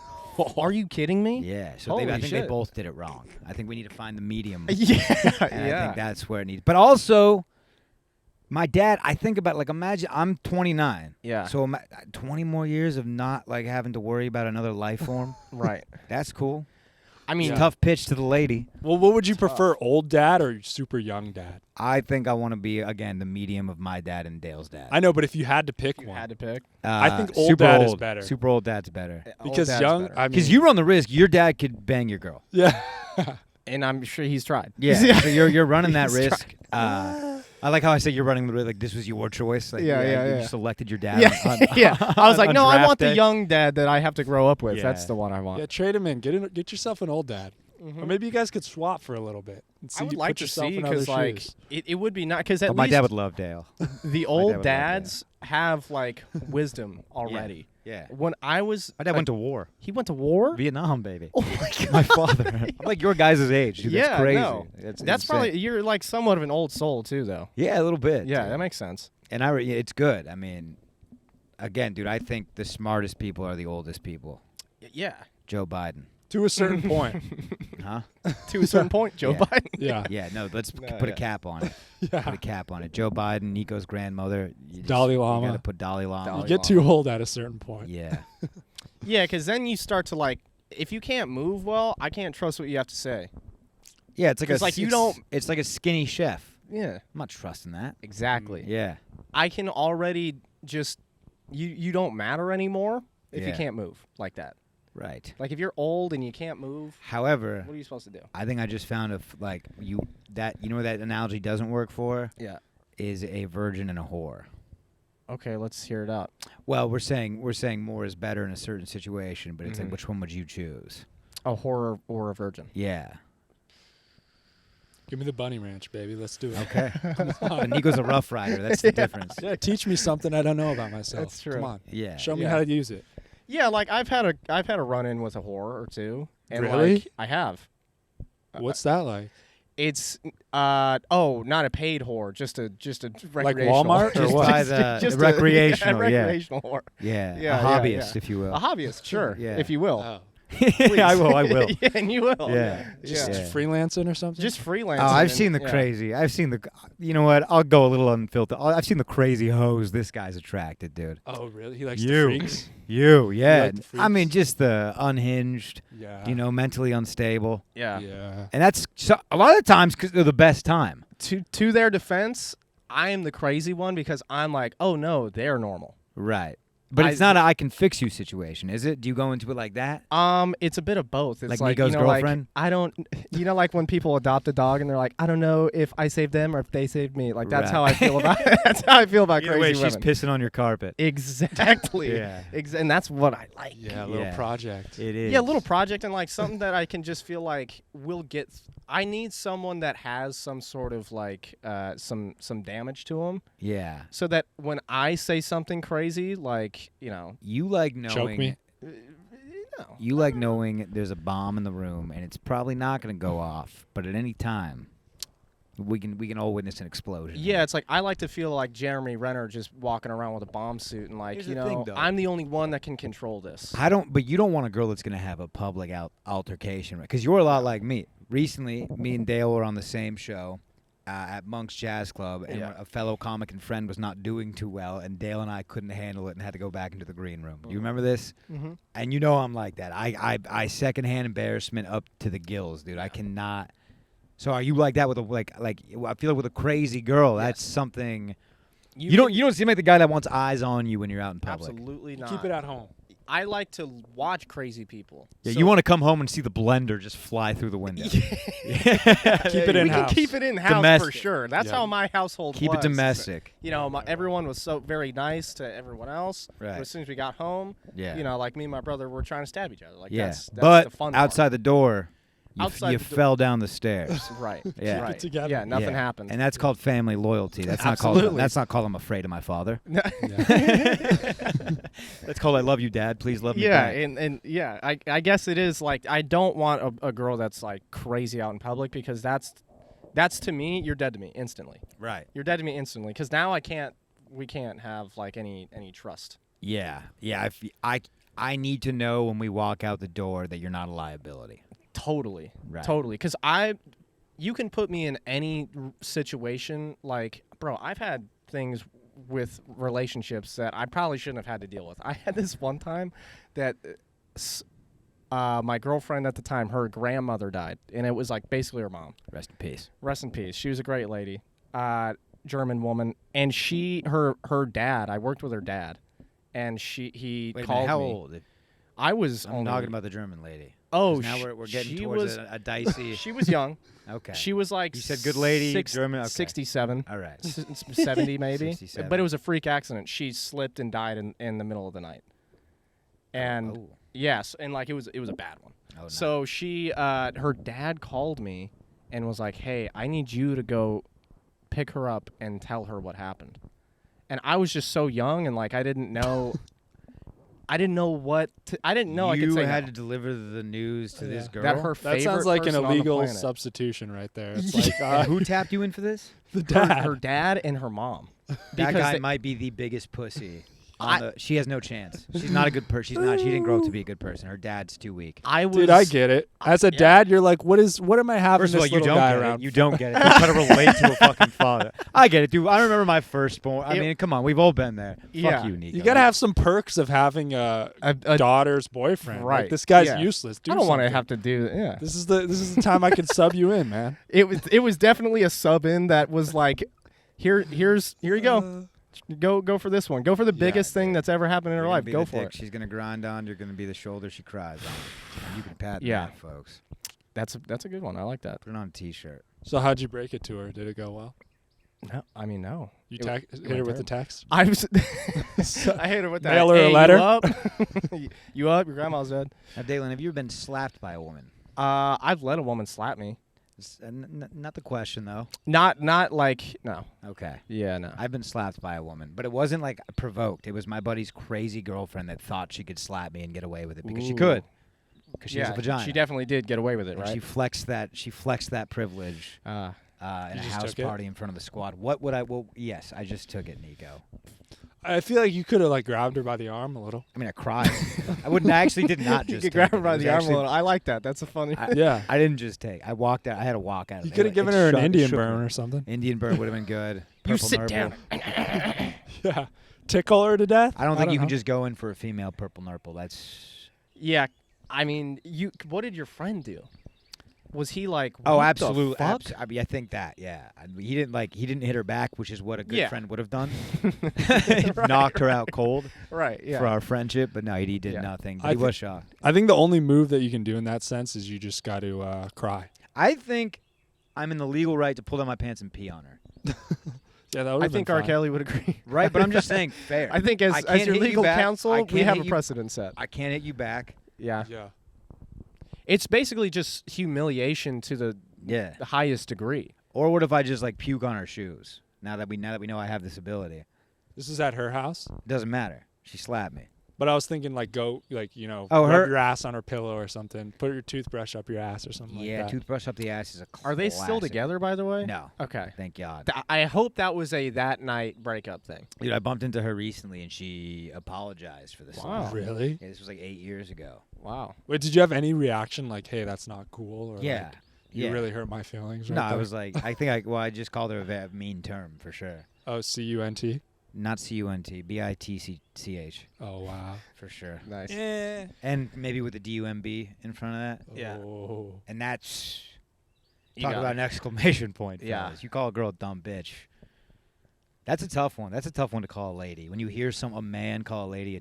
Are you kidding me? Yeah, so Holy I think they shit. both did it wrong. I think we need to find the medium. Yeah, And I yeah. think that's where it needs. But also, my dad, I think about imagine I'm 29. Yeah. So 20 more years of not having to worry about another life form. Right. That's cool. I mean, Yeah. Tough pitch to the lady. Well, what would you prefer, old dad or super young dad? I think I want to be again the medium of my dad and Dale's dad. I know, but if you had to pick you one, had to pick. I think old super dad is old. better. Super old dad's better. because Old dad's young, better. I mean, Because you run the risk. Your dad could bang your girl. yeah. And I'm sure he's tried. Yeah. So you're running that He's risk. I like how I say you're running the risk. This was your choice. Yeah. You selected your dad. Yeah, on- yeah. I was like, on no, I draft want the day. young dad that I have to grow up with. Yeah. That's the one I want. Yeah, trade him in. Get yourself an old dad. Mhm. Or maybe you guys could swap for a little bit. And see, I would you like put to yourself see in other because shoes. it would be not because at Oh, my least dad would love Dale. the dad old would love dads have wisdom already. Yeah. When I was, My dad went to war. he went to war. Vietnam, baby. Oh my god. My father. I'm like your guys' age. Dude. Yeah, That's crazy. no. That's That's insane. probably you're somewhat of an old soul too, though. Yeah, a little bit. Yeah, dude. that makes sense. And it's good. I mean, again, dude, I think the smartest people are the oldest people. Yeah, Joe Biden. To a certain point. Huh? to a certain point, Joe Yeah. Biden. Yeah. Yeah, no, let's No, put yeah. a cap on it. Put Yeah. a cap on it. Joe Biden, Nico's grandmother. Dalai You Lama. got to put Dalai Lama. Dalai You get too old at a certain point. Yeah. Yeah, because then you start to if you can't move well, I can't trust what you have to say. Yeah, it's like 'Cause, you don't. It's like a skinny chef. Yeah, I'm not trusting that. exactly. Yeah. I can already just you don't matter anymore if you Yeah. can't move like that. Right. Like if you're old and you can't move, However, what are you supposed to do? I think I just found you know what that analogy doesn't work for Yeah. is a virgin and a whore. Okay, let's hear it out. Well, we're saying more is better in a certain situation, but it's Mhm. which one would you choose? A whore or a virgin? Yeah. Give me the bunny ranch, baby. Let's do it. Okay. But Niko's a rough rider. That's the difference. Yeah, teach me something I don't know about myself. That's true. Come on. Yeah. Show me Yeah. how to use it. Yeah, like I've had a run-in with a whore or two. And Really? Like, I have. What's that like? It's not a paid whore, just a Like recreational. Walmart or Just what? by the Just recreational, a recreational whore. Yeah. Yeah, A yeah, hobbyist, yeah. if you will. A hobbyist, sure, Yeah. if you will. Oh. Yeah, I will. Yeah, and you will. Yeah. Just Yeah. freelancing or something? Just freelance. Oh, I've seen the crazy. I've seen the. You know what? I'll go a little unfiltered. I've seen the crazy hoes this guy's attracted, dude. Oh, really? He likes You. the freaks? Yeah. like the I mean, freaks? just the unhinged. Yeah. You know, mentally unstable, Yeah. Yeah. and that's a lot of times because they're the best time. To their defense, I am the crazy one because I'm like, oh no, they're normal. Right. But it's not a I can fix you situation, is it? Do you go into it like that? It's a bit of both. It's Like like Niko's girlfriend? Like, I don't, like when people adopt a dog and they're like, I don't know if I saved them or if they saved me. Like that's Right. how I feel about it. That's how I feel about Either crazy way, she's women. pissing on your carpet. Exactly. Yeah. And that's what I like. Yeah, a little Yeah. project. It is. Yeah, a little project and like something that I can just feel like will get. I need someone that has some sort of like some damage to them, Yeah. so that when I say something crazy, like You like knowing. Choke me. no. You like knowing there's a bomb in the room and it's probably not going to go off, but at any time, we can all witness an explosion. Yeah, it's like I like to feel like Jeremy Renner just walking around with a bomb suit and like Here's the thing, though. I'm the only one that can control this. But you don't want a girl that's going to have a public altercation, right? Because you're a lot like me. Recently, me and Dale were on the same show at Monk's Jazz Club, and Yeah. a fellow comic and friend was not doing too well, and Dale and I couldn't handle it and had to go back into the green room. You remember this? Mm-hmm. And you know I'm like that. I secondhand embarrassment up to the gills, dude. I cannot. So are you like that with like I feel like with a crazy girl, that's something. You don't seem like the guy that wants eyes on you when you're out in public. Absolutely not. Keep it at home. I like to watch crazy people. Yeah, So- you want to come home and see the blender just fly through the window. Keep it we in-house. can keep it in house for Domestic. sure. That's Yeah. how my household Keep was. it domestic. Everyone was so very nice to everyone else. Right. But as soon as we got home, Yeah. like me and my brother were trying to stab each other. Like Yeah. that's But the fun outside the door, you Outside the door. fell down the stairs. part. Right. Yeah. Right. Keep it together. Yeah. Nothing Yeah. happened. And that's called family loyalty. That's not called. Absolutely. That's not called I'm afraid of my father. Yeah. That's called I love you, Dad. Please love me yeah, back. and yeah, I guess it is like I don't want a girl that's like crazy out in public because that's to me you're dead to me instantly. Right. You're dead to me instantly because now we can't have like any trust. Yeah. Yeah. I need to know when we walk out the door that you're not a liability. Totally. Right. Totally. Because you can put me in any situation. Like, bro, I've had things with relationships that I probably shouldn't have had to deal with. I had this one time that my girlfriend at the time, her grandmother died, and it was like basically her mom. Rest in peace. Rest in peace. She was a great lady, German woman, and her dad. I worked with her dad, and he Wait a called minute. How me. old? I was I'm only talking about the German lady. 'Cause Now we're getting she towards was a dicey. she was young. Okay. She was like You said good lady, German. Okay. 67. All right. 70 maybe. 67. But it was a freak accident. She slipped and died in the middle of the night. And Oh. yes, and like it was a bad one. Oh, no. So she her dad called me and was like, "Hey, I need you to go pick her up and tell her what happened." And I was just so young and like I didn't know I didn't know I could say You had no. to deliver the news to this girl. That her That favorite sounds like an person on the illegal planet. substitution right there. It's And like who tapped you in for this? the dad. Her dad and her mom. That Because guy they- might be the biggest pussy. She has no chance. She's not a good person. She didn't grow up to be a good person. Her dad's too weak. I was Dude, I get it. As a dad, you're like, what am I having First of all, this you little don't guy get around? it. You don't get it. You're trying to relate to a fucking father. I get it, dude. I remember my firstborn. I mean, come on. We've all been there. Yeah. Fuck you, Niko. You gotta have some perks of having a daughter's boyfriend. Right. Like, this guy's Yeah. useless. I don't want to have to do yeah. This is the time I can sub you in, man. It was definitely a sub in that was like here you go. Go for this one. Go for the biggest thing dude. that's ever happened in her You're gonna life. be Go the for dick it. She's gonna grind on. You're gonna be the shoulder she cries on. And you can pat Yeah. that, folks. That's a good one. I like that. Put it on a T-shirt. So how'd you break it to her? Did it go well? No, I mean no. You It hit went her with terrible. a text? I was I hate her with that. Mail her a Hey, letter? You up? You up? Your grandma's dead. Now, Daylen, have you ever been slapped by a woman? I've let a woman slap me. Not the question though. Not like no. Okay. Yeah, no. I've been slapped by a woman, but it wasn't like provoked. It was my buddy's crazy girlfriend that thought she could slap me and get away with it because she Ooh. could. Because she yeah, has a vagina. she definitely did get away with it, And right? She flexed that privilege in a just house took it? party in front of the squad. What would I? Well, yes, I just took it, Niko. I feel like you could have like grabbed her by the arm a little. I mean, I cried. I wouldn't. I actually did not you just could take grab her it. by It was the arm a actually- little. I like that. That's a funny. Yeah. I didn't just take. I walked out. I had to walk out. You could have given her an Indian burn or something. Indian burn would have been good. You Purple sit nurple. down. Yeah. Tickle her to death? I don't think you can know. just go in for a female purple nurple. That's. Yeah, I mean, what did your friend do? Was he like? Oh, what the absolutely. fuck? I mean, I think that. Yeah, he didn't hit her back, which is what a good Yeah. friend would have done. Right, Knocked her out cold Right. Yeah. for our friendship, but no, he did Yeah. nothing. I But he thi- was shocked. I think the only move that you can do in that sense is you just got to cry. I think I'm in the legal right to pull down my pants and pee on her. Yeah, that would I think R. Kelly would agree. Right, but I'm just saying fair. I think I as can't your hit you legal back. I counsel, we can't have hit a you- precedent set. I can't hit you back. Yeah. Yeah. It's basically just humiliation to the Yeah. highest degree. Or what if I just like puke on her shoes? Now that we know I have this ability, This is at her house. doesn't matter. She slapped me. But I was thinking like go like, Oh, rub her- your ass on her pillow or something. Put your toothbrush up your ass or something like Yeah, that. toothbrush up the ass is a classic. Are they still together, by the way? No. Okay. Thank God. I hope that was a that night breakup thing. Dude, I bumped into her recently and she apologized for this. Wow. Really? Yeah, this was like 8 years ago. Wow. Wait, did you have any reaction like, hey, that's not cool? Or Yeah. like, you Yeah. really hurt my feelings right No, I there? was like, I just called her a mean term for sure. Oh, C-U-N-T? Not C-U-N-T, B-I-T-C-H Oh, wow. for sure. Nice. Eh. And maybe with a D-U-M-B in front of that. Yeah. Oh. And that's, You talk got about it. an exclamation point. Yeah. Fellas. You call a girl a dumb bitch. That's a tough one. That's a tough one to call a lady. When you hear a man call a lady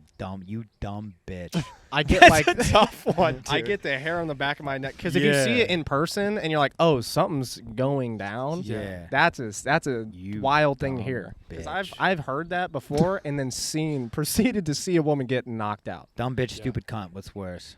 you dumb bitch. I get That's like a tough one, I dude. get the hair on the back of my neck because if you see Yeah. it in person and you're like, oh, something's going down. Yeah. That's a You wild thing to dumb hear. Because bitch. I've heard that before and then proceeded to see a woman get knocked out. Dumb bitch, Yeah. stupid cunt. What's worse?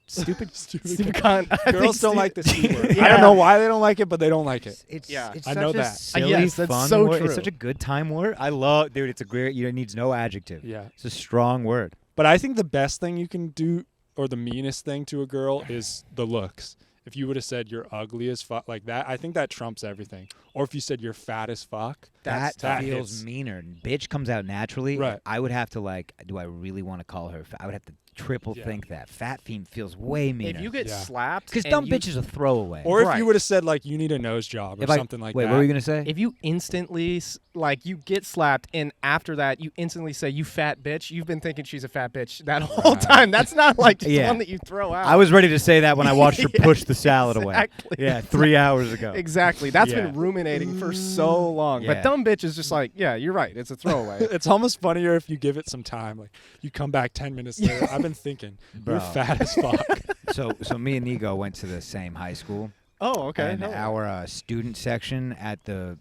Stupid, Stupid stupid cunt. cunt. I Girls think don't like the C word. Yeah. I don't know why they don't like it, but they don't like it. It's Yeah. it's I such know a that. silly, Yes, that's fun so word. true. It's such a good time word. I love, dude. It's a great. It needs no adjective. Yeah. It's a strong word. But I think the best thing you can do, or the meanest thing to a girl, is the looks. If you would have said you're ugly as fuck like that, I think that trumps everything. Or if you said you're fat as fuck, That that feels hits. meaner. Bitch comes out naturally. Right. I would have to like. Do I really want to call her? I would have to triple Yeah. think that. Fat fiend feels way meaner. If you get Yeah. slapped, Because and dumb you- bitch is a throwaway. or if Right. you would have said like you need a nose job or If I- something like wait, that. what were you gonna say? If you instantly like you get slapped and after that you instantly say you fat bitch, you've been thinking she's a fat bitch that whole Right. time. That's not like just Yeah. one that you throw out. I was ready to say that when I watched her Yeah, push the salad away. exactly. Yeah, 3 hours ago. Exactly. That's Yeah. been ruminating for so long. Yeah. But dumb bitch is just like, yeah, you're right. It's a throwaway. It's almost funnier if you give it some time. Like you come back 10 minutes later. I've been thinking you're Bro. fat as fuck. So me and Niko went to the same high school. Oh, okay. And No. our student section at the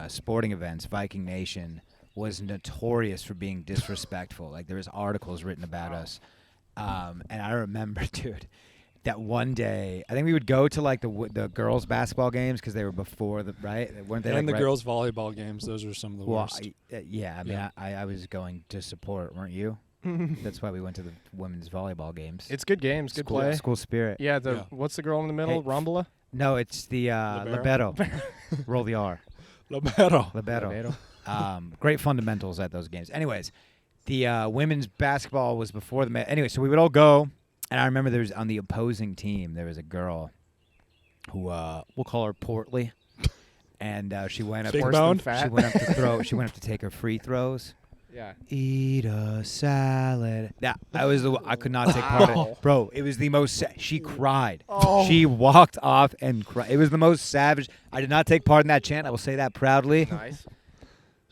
sporting events, Viking Nation, was notorious for being disrespectful. Like there was articles written about us. And I remember, dude, that one day, I think we would go to like the girls' basketball games because they were before the weren't they? And like, the right- girls' volleyball games, those were some of the Well, worst. yeah. I mean, Yeah. I was going to support, weren't you? That's why we went to the women's volleyball games. It's good games, good school, play. school spirit. Yeah, Yeah. what's the girl in the middle? Hey, Rumbla? No, it's the libero. Roll the R. Libero. Libero. Great fundamentals at those games. Anyways, the women's basketball was before the anyway, so we would all go, and I remember there was on the opposing team there was a girl who we'll call her Portly, and she went up. Big Worse than bone? fat. She went up to throw. She went up to take her free throws. Yeah. Eat a salad. Yeah, I was. I could not take part in Wow. it, bro. It was the most. She cried. Oh. She walked off and cried. It was the most savage. I did not take part in that chant. I will say that proudly. Nice.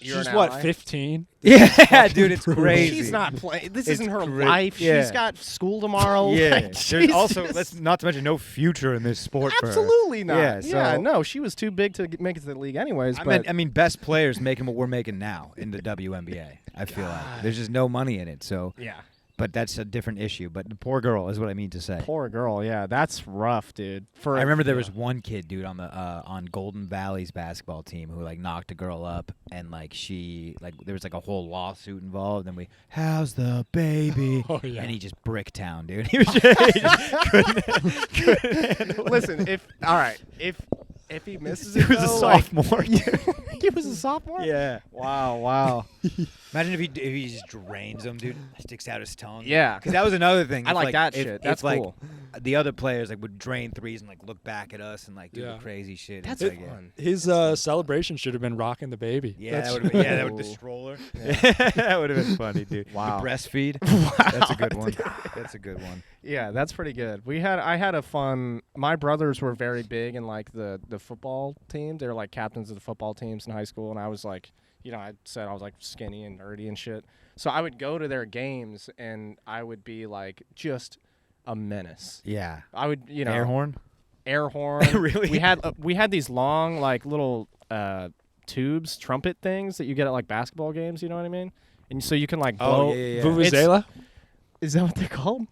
You're She's an what, ally? 15? Yeah, dude, it's crazy. She's not playing. This It's isn't her great. life. Yeah. She's got school tomorrow. Yeah, Like, there's also Jesus. let's not to mention no future in this sport. For her. Absolutely not. Yeah, Yeah, so- no, she was too big to make it to the league anyways. I mean, best players making what we're making now in the WNBA. I feel like there's just no money in it. So, yeah. but that's a different issue. But the poor girl is what I mean to say. Poor girl. Yeah, that's rough, dude. I remember there was one kid, dude, on the on Golden Valley's basketball team who like knocked a girl up, and like there was like a whole lawsuit involved, and how's the baby? Oh, yeah. And he just Bricktown, dude. He just couldn't handle it. Listen, if he misses He it, was a though, like- sophomore. he was a sophomore. Yeah. Wow. Imagine if he just drains him, dude. Sticks out his tongue. Yeah. Because that was another thing. I If, like that if- shit. if, That's like, cool. The other players like would drain threes and like look back at us and like do Yeah. the crazy shit. That's It's like, fun. His celebration should have been rocking the baby. Yeah, that would have been. Yeah, that would the Ooh. stroller. Yeah. That would have been funny, dude. Wow. The breastfeed. That's a good one. That's a good one. Yeah, that's pretty good. I had a fun. My brothers were very big in like the football team. They were like captains of the football teams in high school, and I was like, I said I was like skinny and nerdy and shit. So I would go to their games, and I would be like just a menace. Yeah. I would, Air horn. air horn. Really? We had these long like little tubes, trumpet things that you get at like basketball games. You know what I mean? And so you can like blow. Oh yeah. Vuvuzela? Is that what they're called?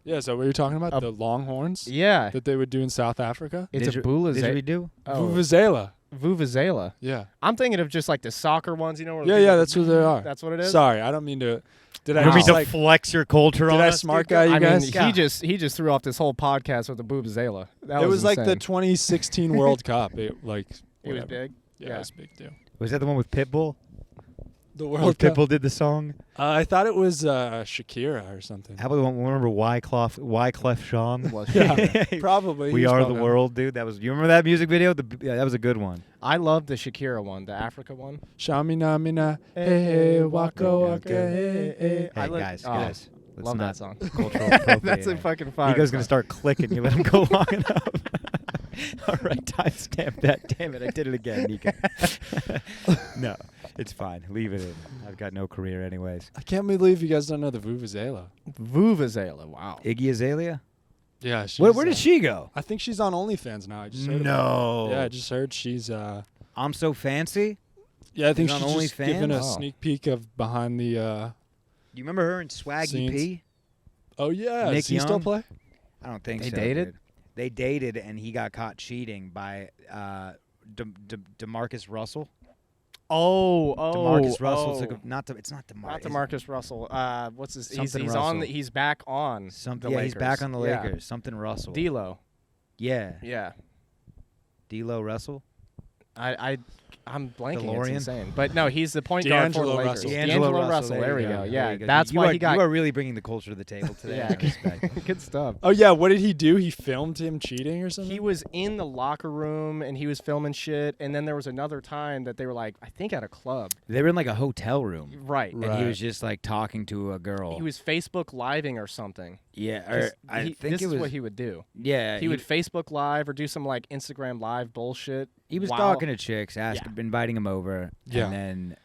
Yeah, so what you're talking about? A- The Longhorns Yeah, that they would do in South Africa? it's a Did bullet. we do? Vuvuzela. Vuvuzela. Yeah. I'm thinking of just like the soccer ones, where Yeah, people- that's what they are. That's what it is. Sorry, I don't mean to. Did I You want me just to like? flex your culture Did on I us, smart dude? guy you I guys? mean, he just threw off this whole podcast with the Vuvuzela. That It was like the insane. 2016 World Cup. It It was whatever. big. Yeah, Yeah. it was a big deal. Was that the one with Pitbull? The Where World Cup. Pitbull did the song? I thought it was Shakira or something. How about the one? Remember Wyclef Jean? Was Yeah, probably. We He's are the probably- world, dude. That was. You remember that music video? Yeah, that was a good one. I love the Shakira one, the Africa one. Shamina mina, hey hey, waka waka, hey hey. I Hey look- guys, oh, guys. Let's love not that song. Cultural That's a appropriate. fucking fire. Nico's gonna song. start clicking. You let him go long enough. All right, timestamp that. Damn it, I did it again, Nico. No, it's fine. Leave it in. I've got no career anyways. I can't believe you guys don't know the Vuvuzela. Vuvuzela. Wow. Iggy Azalea? Yeah, she's, Where did she go? I think she's on OnlyFans now. I just heard about No. it. Yeah, I just heard she's. I'm so fancy. Yeah, I think She's she's on just given a OnlyFans? Oh. sneak peek of behind the. You remember her and Swaggy Scenes. P? Oh yeah, Nick does he still Young? play? I don't think They so. dated? Dude. They dated, and he got caught cheating by DeMarcus Russell. DeMarcus Russell took a, it's not DeMarcus. Not DeMarcus Russell. What's his? Something He's on. Russell. He's back on. Something. the Yeah, he's back Lakers. on the Yeah. Lakers. Something Russell. D'Lo. Yeah. Yeah. D'Lo Russell. I'm blanking. DeLorean? It's insane. But no, he's the point guard for the D'Angelo Lakers. Russell. D'Angelo Russell. There we go. Yeah, There you that's You why are- he got. You are really bringing the culture to the table today. Yeah. I respect. Good stuff. Oh yeah, what did he do? He filmed him cheating or something. He was in the locker room and he was filming shit. And then there was another time that they were like, I think at a club. They were in like a hotel room, Right. and he Right. was just like talking to a girl. He was Facebook living or something. Yeah, or 'Cause I think this it is was. what he would do. Yeah, He would Facebook Live or do some like Instagram Live bullshit. He was while- talking to chicks, Yeah. inviting him over, Yeah. and then,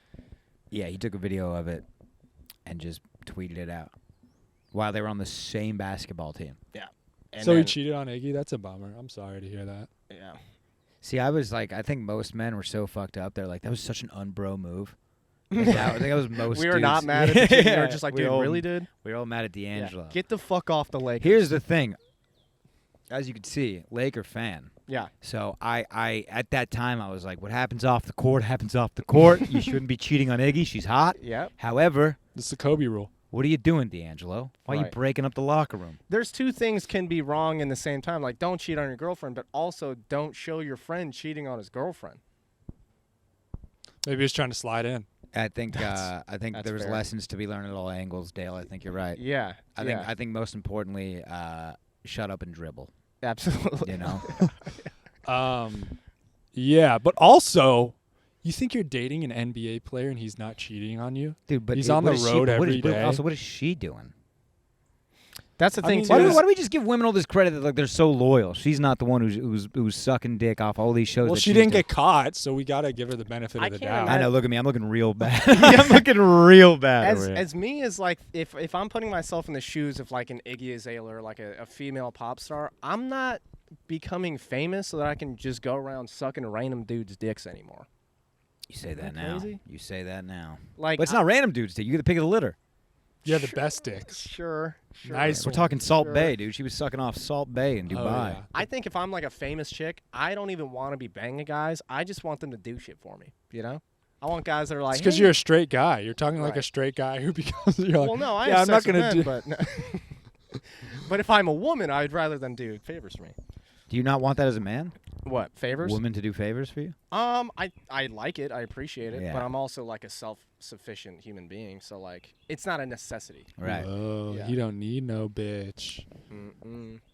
yeah, he took a video of it and just tweeted it out while they were on the same basketball team. And so he then- cheated on Iggy. That's a bummer. I'm sorry to hear that. Yeah. See, I was like, I think most men were so fucked up. They're like, that was such an unbro move. Like, I think that was most. We were dudes. not mad at the team. We Yeah, were just like, we dude, all- really, dude? We were all mad at D'Angelo. Yeah. Get the fuck off the Lakers. Here's the thing. As you can see, Laker fan. Yeah. So I at that time I was like, what happens off the court happens off the court. You shouldn't be cheating on Iggy. She's hot. Yep. However, This is the Kobe rule. what are you doing, D'Angelo? Why are you Right. breaking up the locker room? There's two things can be wrong in the same time. Like, don't cheat on your girlfriend, but also don't show your friend cheating on his girlfriend. Maybe he was trying to slide in. I think That's there was fair. lessons to be learned at all angles, Dale. I think you're right. Yeah. I think most importantly, shut up and dribble. Absolutely. You know. Yeah, but also, you think you're dating an NBA player and he's not cheating on you? Dude, but He's it- on what the is she- road what every is- what- day. Also, what is she doing? That's the I thing, mean, too. Why do, Yes. why do we just give women all this credit that like they're so loyal? She's not the one who's sucking dick off all these shows. Well, that she she's didn't doing. get caught, so we gotta give her the benefit I of the can't doubt. I imagine- know. Look at me. I'm looking real bad. I'm looking real bad. over here. As me as like if I'm putting myself in the shoes of like an Iggy Azalea or like a female pop star, I'm not becoming famous so that I can just go around sucking random dudes' dicks anymore. You say that that now. crazy? You say that now. Like But it's not random dudes. You get the pick of the litter. Yeah, the best dicks. Sure. Nice. We're talking Salt Sure. Bay, dude. She was sucking off Salt Bay in Oh, Dubai. yeah. I think if I'm like a famous chick, I don't even want to be banging guys. I just want them to do shit for me. You know, I want guys that are like. It's because hey. you're a straight guy. You're talking like a Right. straight guy who becomes. You're like, Well, no, I yeah, have I'm not sex with gonna do. men, but but if I'm a woman, I'd rather them do favors for me. Do you not want that as a man? What favors? Women to do favors for you? I like it. I appreciate it, Yeah. but I'm also like a self-sufficient human being, so like it's not a necessity. Right. Oh, Yeah. you don't need no bitch.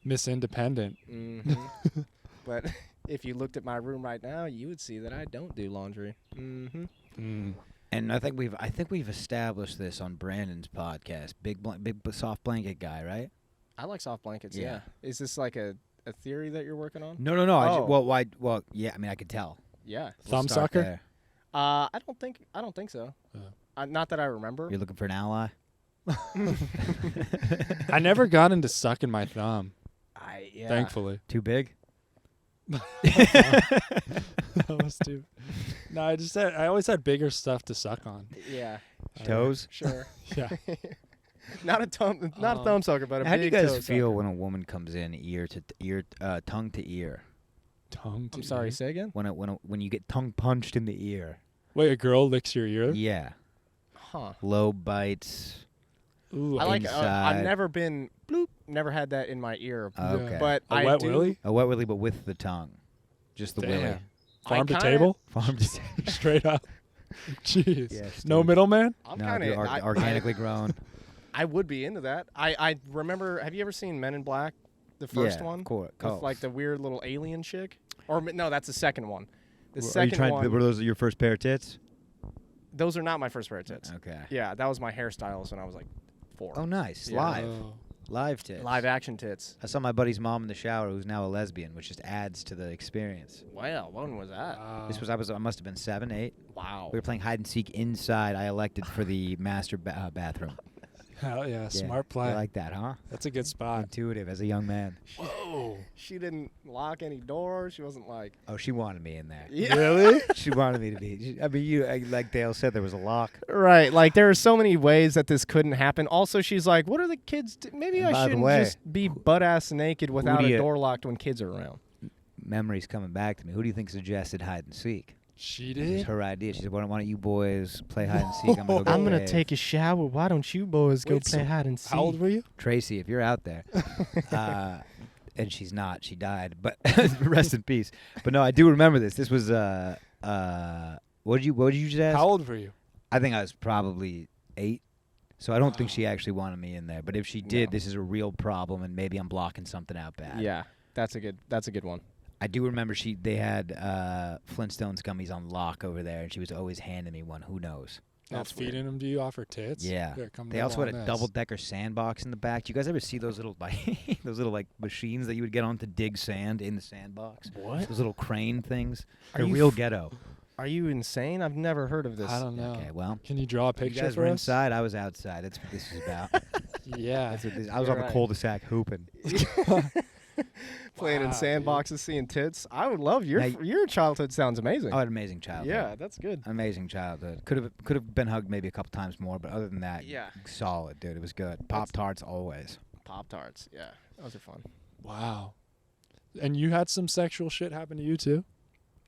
Miss Independent. Mm-hmm. But if you looked at my room right now, you would see that I don't do laundry. Mm-hmm. Mm. And I think we've established this on Brandon's podcast. Big soft blanket guy, right? I like soft blankets. Yeah. Yeah. Is this like a theory that you're working on? No. Oh. Well, yeah. I mean, I could tell. Yeah. We'll Thumb start sucker? there. I don't think so. Not that I remember. You're looking for an ally? I never got into sucking my thumb. Yeah. Thankfully. Too big? That was too. No, I always had bigger stuff to suck on. Yeah. Toes? Sure. Yeah. Not a thumb sucker, but a How do you big guys toe feel sucker. when a woman comes in tongue to ear? Tongue to I'm sorry. ear. Say again. When you get tongue punched in the ear? Wait, a girl licks your ear? Yeah. Huh. Low bites. Ooh, I like. inside. I've never been bloop. Never had that in my ear. Okay. But a I wet do. willy? A wet willy, but with the tongue. Just the willy. Damn. Farm to kinda- table? Farm to Straight up. Jeez. Yes, No dude. middleman? I'm No, kind dude, of organically grown. I would be into that. I remember. Have you ever seen Men in Black, the first Yeah, one? of course. With like the weird little alien chick. Or no, that's the second one. The Are you second trying? one. Were those your first pair of tits? Those are not my first pair of tits. Okay. Yeah, that was my hairstylist when I was like 4. Oh, nice. Yeah. Live tits. Live action tits. I saw my buddy's mom in the shower, who's now a lesbian, which just adds to the experience. Wow, when was that? I must have been 7, 8. Wow. We were playing hide and seek inside. I elected for the master bathroom. Hell yeah, Yeah, smart play. I like that, huh? That's a good spot. Intuitive as a young man. Whoa. She didn't lock any doors. She wasn't like. Oh, she wanted me in there. Yeah. Really? She wanted me to be. I mean, like Dale said, there was a lock. Right. Like there are so many ways that this couldn't happen. Also, she's like, "What are the kids? Maybe And I by the shouldn't way, just be butt ass naked without do a you- door locked when kids are around." Memories coming back to me. Who do you think suggested hide and seek? She It was did? her idea. She said, "Why don't you boys play hide and seek? I'm gonna go I'm gonna bathe." take a shower. Why don't you boys go Wait, play so hide and seek? How old were you? Tracy, if you're out there, and she's not, she died, but rest in peace. But no, I do remember this. This was what did you just ask? How old were you? I think I was probably 8. So I don't think she actually wanted me in there. But if she did, No. this is a real problem, and maybe I'm blocking something out bad. Yeah, that's a good one. I do remember they had Flintstones gummies on lock over there, and she was always handing me one. Who knows? Not That's weird. feeding them to you off her tits? Yeah. Here, come They nibble also had on a this. double-decker sandbox in the back. Do you guys ever see those little like machines that you would get on to dig sand in the sandbox? What? Those little crane things. Are They're you real f- ghetto. Are you insane? I've never heard of this. I don't know. Okay, well, Can you draw a you picture guys for were us? inside. I was outside. That's what this is about. Yeah. That's what I was You're on the right. cul-de-sac hooping. Playing in Wow, sandboxes, seeing tits. I would love Now your childhood. Sounds amazing. I had an amazing childhood. Yeah, that's good. Amazing childhood. Could have been hugged maybe a couple times more, but other than that, Yeah. solid, dude. It was good. Pop-Tarts always. Pop-Tarts. Yeah, those are fun. Wow. And you had some sexual shit happen to you too?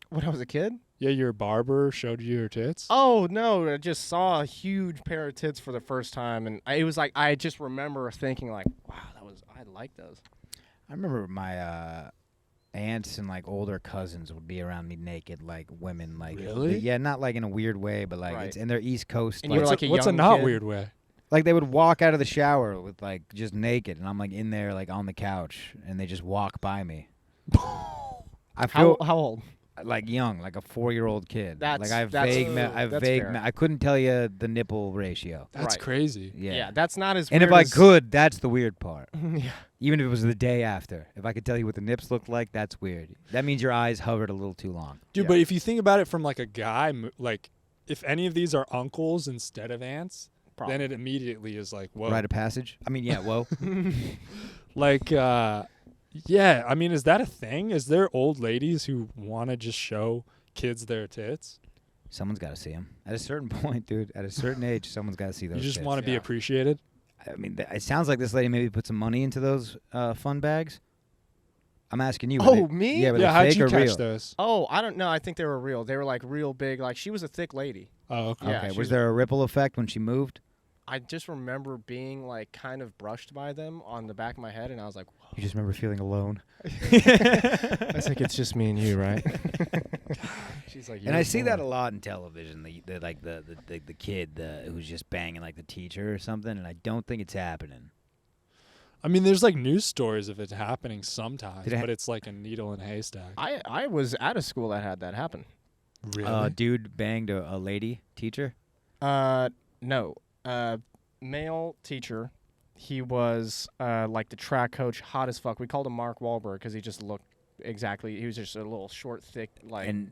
When I was a kid? Yeah, your barber showed you your tits? Oh no! I just saw a huge pair of tits for the first time, and it was like I just remember thinking like, "Wow, I like those." I remember my aunts and like older cousins would be around me naked, like women, like Really? yeah, not like in a weird way, but like Right. it's in their East Coast. And you were like, like a What's a young not kid? weird way? like they would walk out of the shower with like just naked, and I'm like in there like on the couch, and they just walk by me. I feel How old? like young, like a 4-year-old kid. That's- like I have that's- vague, I have that's vague. fair. I couldn't tell you the nipple ratio. That's Right. crazy. Yeah. that's not as. And if weird I as- could, that's the weird part. yeah. Even if it was the day after, if I could tell you what the nips looked like, that's weird. That means your eyes hovered a little too long. Dude, Yeah. but if you think about it from like a guy, like if any of these are uncles instead of aunts, Probably. then it immediately is like, whoa. Rite of passage. I mean, yeah. Whoa. Like, yeah, I mean, is that a thing? Is there old ladies who want to just show kids their tits? Someone's got to see them. At a certain point, dude, at a certain age, someone's got to see those You just kids. want to be Yeah. appreciated. I mean, it sounds like this lady maybe put some money into those fun bags. I'm asking you. Oh, me? Yeah, were Yeah, they how'd fake you or catch real? those? Oh, I don't know. I think they were real. They were like real big. Like she was a thick lady. Oh, okay. Yeah, Okay. she Was was- there a ripple effect when she moved? I just remember being like kind of brushed by them on the back of my head, and I was like, whoa. You just remember feeling alone. I was like, it's just me and you, right? She's like, And I see that a lot in television. The kid who's just banging like the teacher or something, and I don't think it's happening. I mean, there's like news stories of it happening sometimes, Did it but it's like a needle in a haystack. I was at a school that had that happen. Really? Dude banged a lady teacher. No. Male teacher. He was like the track coach, hot as fuck. We called him Mark Wahlberg because he just looked exactly. He was just a little short, thick, like. And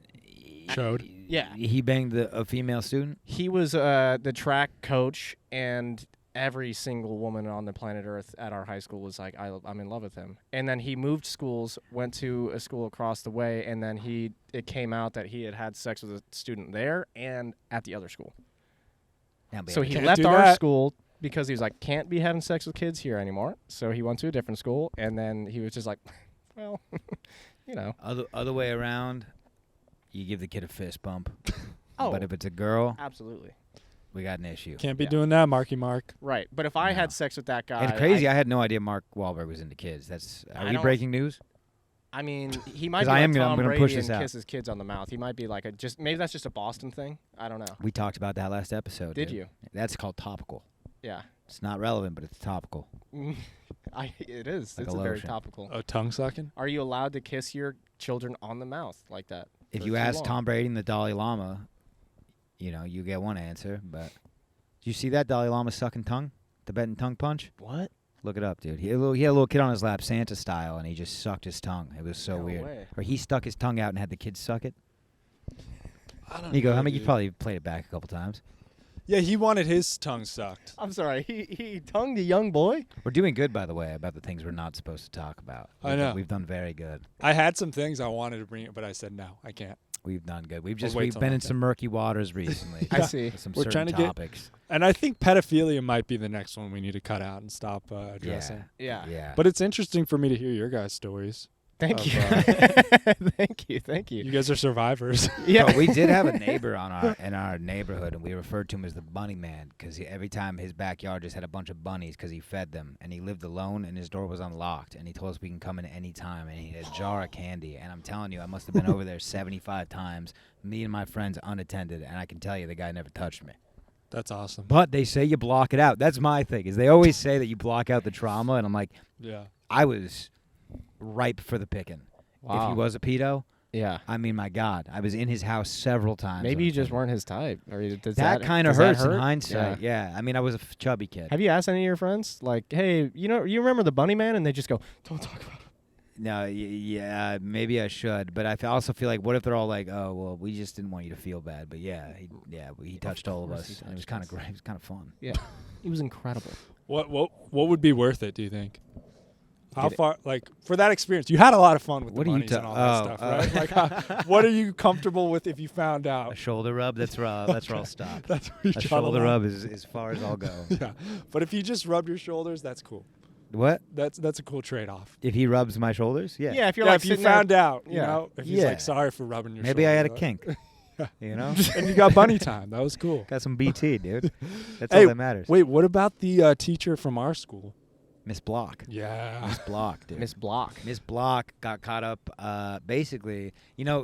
Chode? Yeah. He banged a female student. He was the track coach, and every single woman on the planet Earth at our high school was like, I'm in love with him. And then he moved schools, went to a school across the way, and then it came out that he had sex with a student there and at the other school. Now, baby. So he Can't left do our that. school because he was like, can't be having sex with kids here anymore. So he went to a different school, and then he was just like, well, you know. Other way around, you give the kid a fist bump. Oh, But if it's a girl, absolutely. we got an issue. Can't be Yeah. doing that, Marky Mark. Right. But if I No. had sex with that guy. It's crazy. I had no idea Mark Wahlberg was into kids. Are I we don't- breaking news? I mean, he might 'Cause be I like am gonna- I'm Tom gonna Brady push this and out. kiss his kids on the mouth. He might be like maybe that's just a Boston thing. I don't know. We talked about that last episode. Did dude. you? That's called topical. Yeah. It's not relevant, but it's topical. It is. Like It's a a very lotion. topical. Oh, tongue sucking? Are you allowed to kiss your children on the mouth like that? If for you too ask long? Tom Brady and the Dalai Lama, you get one answer. But did you see that Dalai Lama sucking tongue? Tibetan tongue punch? What? Look it up, dude. He had a little kid on his lap, Santa style, and he just sucked his tongue. It was so No weird. way. Or he stuck his tongue out and had the kids suck it. I don't Nico, know, how many? You dude. probably played it back a couple times. Yeah, he wanted his tongue sucked. I'm sorry. He tongued a young boy. We're doing good, by the way, about the things we're not supposed to talk about. I know. We've done very good. I had some things I wanted to bring up, but I said no, I can't. We've done good. wait We've till been in next some murky waters recently. I see. With some We're certain trying to get- topics. And I think pedophilia might be the next one we need to cut out and stop addressing. Yeah. Yeah. But it's interesting for me to hear your guys' stories. Thank Of, you. Thank you. Thank you. You guys are survivors. Yeah. But we did have a neighbor in our neighborhood, and we referred to him as the Bunny Man because every time his backyard just had a bunch of bunnies because he fed them, and he lived alone, and his door was unlocked, and he told us we can come in any time, and he had a jar of candy, and I'm telling you, I must have been over there 75 times, me and my friends unattended, and I can tell you the guy never touched me. That's awesome. But they say you block it out. That's my thing, is they always say that you block out the trauma, and I'm like, Yeah. I was ripe for the picking. If Wow. he was a pedo, Yeah. I mean, my God, I was in his house several times. Maybe you just unattended. weren't his type. Or does That kind of does that hurts in hurt? hindsight. Yeah. Yeah. I mean, I was a chubby kid. Have you asked any of your friends, like, hey, you remember the Bunny Man? And they just go, don't talk about it. No, yeah, maybe I should, but I also feel like, what if they're all like, "Oh, well, we just didn't want you to feel bad," but yeah, he touched all of course he us, and it was touched kind us. of great. It was kind of fun. Yeah. He was incredible. What would be worth it, do you think? How Get it. far, like, for that experience, you had a lot of fun with What the are you bunnies and ta- all that oh, stuff, right? Like, what are you comfortable with if you found A out? shoulder rub. That's where I'll stop. That's where you A draw the shoulder line. rub is as far as I'll go. Yeah, but if you just rub your shoulders, that's cool. What That's a cool trade-off. if he rubs my shoulders? Yeah. Yeah, if you're Yeah, like if you sitting there- found out, you Yeah. know, if he's Yeah. like, sorry for rubbing your Maybe shoulder. I had a right? kink. You know, And you got bunny time. That was cool. got some BT, dude. That's Hey, all that matters. Wait, what about the teacher from our school? Miss Block. Yeah. Miss Block, dude. Miss Block. Miss Block got caught up. Basically,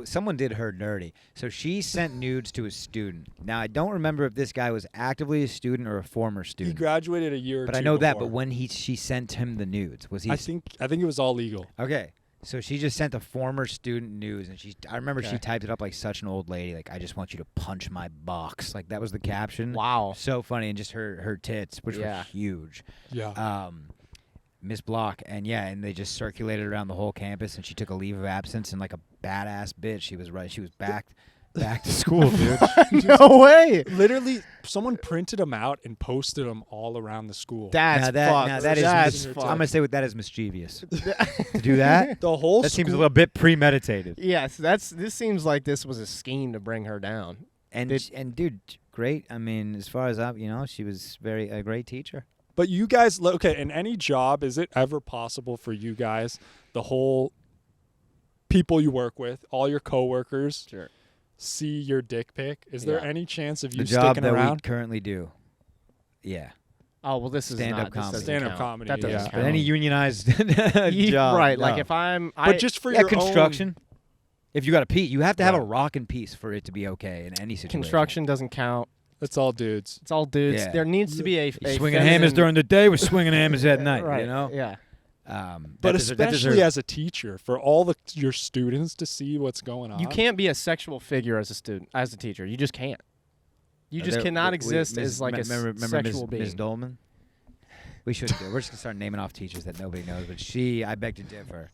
someone did her dirty. So she sent nudes to a student. Now I don't remember if this guy was actively a student or a former He student. graduated a year or But two I know that. before. But when she sent him the nudes, was he? I think it was all legal. Okay. So she just sent a former student news, and I remember she Okay. typed it up like such an old lady, like, "I just want you to punch my box." Like that was the caption. Wow. So funny, and just her tits, which Yeah. were huge. Yeah. Miss Block, and they just circulated around the whole campus, and she took a leave of absence, and like a badass bitch, she was back to school, dude. No way. Literally, someone printed them out and posted them all around the school. That's now fucked. that is That's mis- fucked. I'm gonna say that is mischievous to do that. the whole That school. seems a little bit premeditated. Yes, this seems like this was a scheme to bring her down. And dude, great. I mean, as far as she was a great teacher. But you guys, okay, in any job, is it ever possible for you guys, the whole people you work with, all your coworkers, Sure. see your dick pic? Is there any chance of you The job sticking that around? we currently do. Yeah. Oh well, this is Stand-up not comedy. This doesn't Stand-up count. comedy, That doesn't yeah. count. But any unionized job. right? Like no. if I'm, But just for yeah, your construction. If you got a piece, you have to have a Right. rockin' piece for it to be okay in any situation. construction doesn't count. It's all dudes. It's all dudes. Yeah. There needs to be a Swinging feminine- hammers during the day, we're swinging hammers at night. Right. You know. Yeah. But especially as a teacher, for all your students to see what's going on. You can't be a sexual figure as a student, as a teacher. You just can't. You just cannot exist as like a sexual being. Ms. Dolman? We shouldn't do it. We're just going to start naming off teachers that nobody knows. But I beg to differ.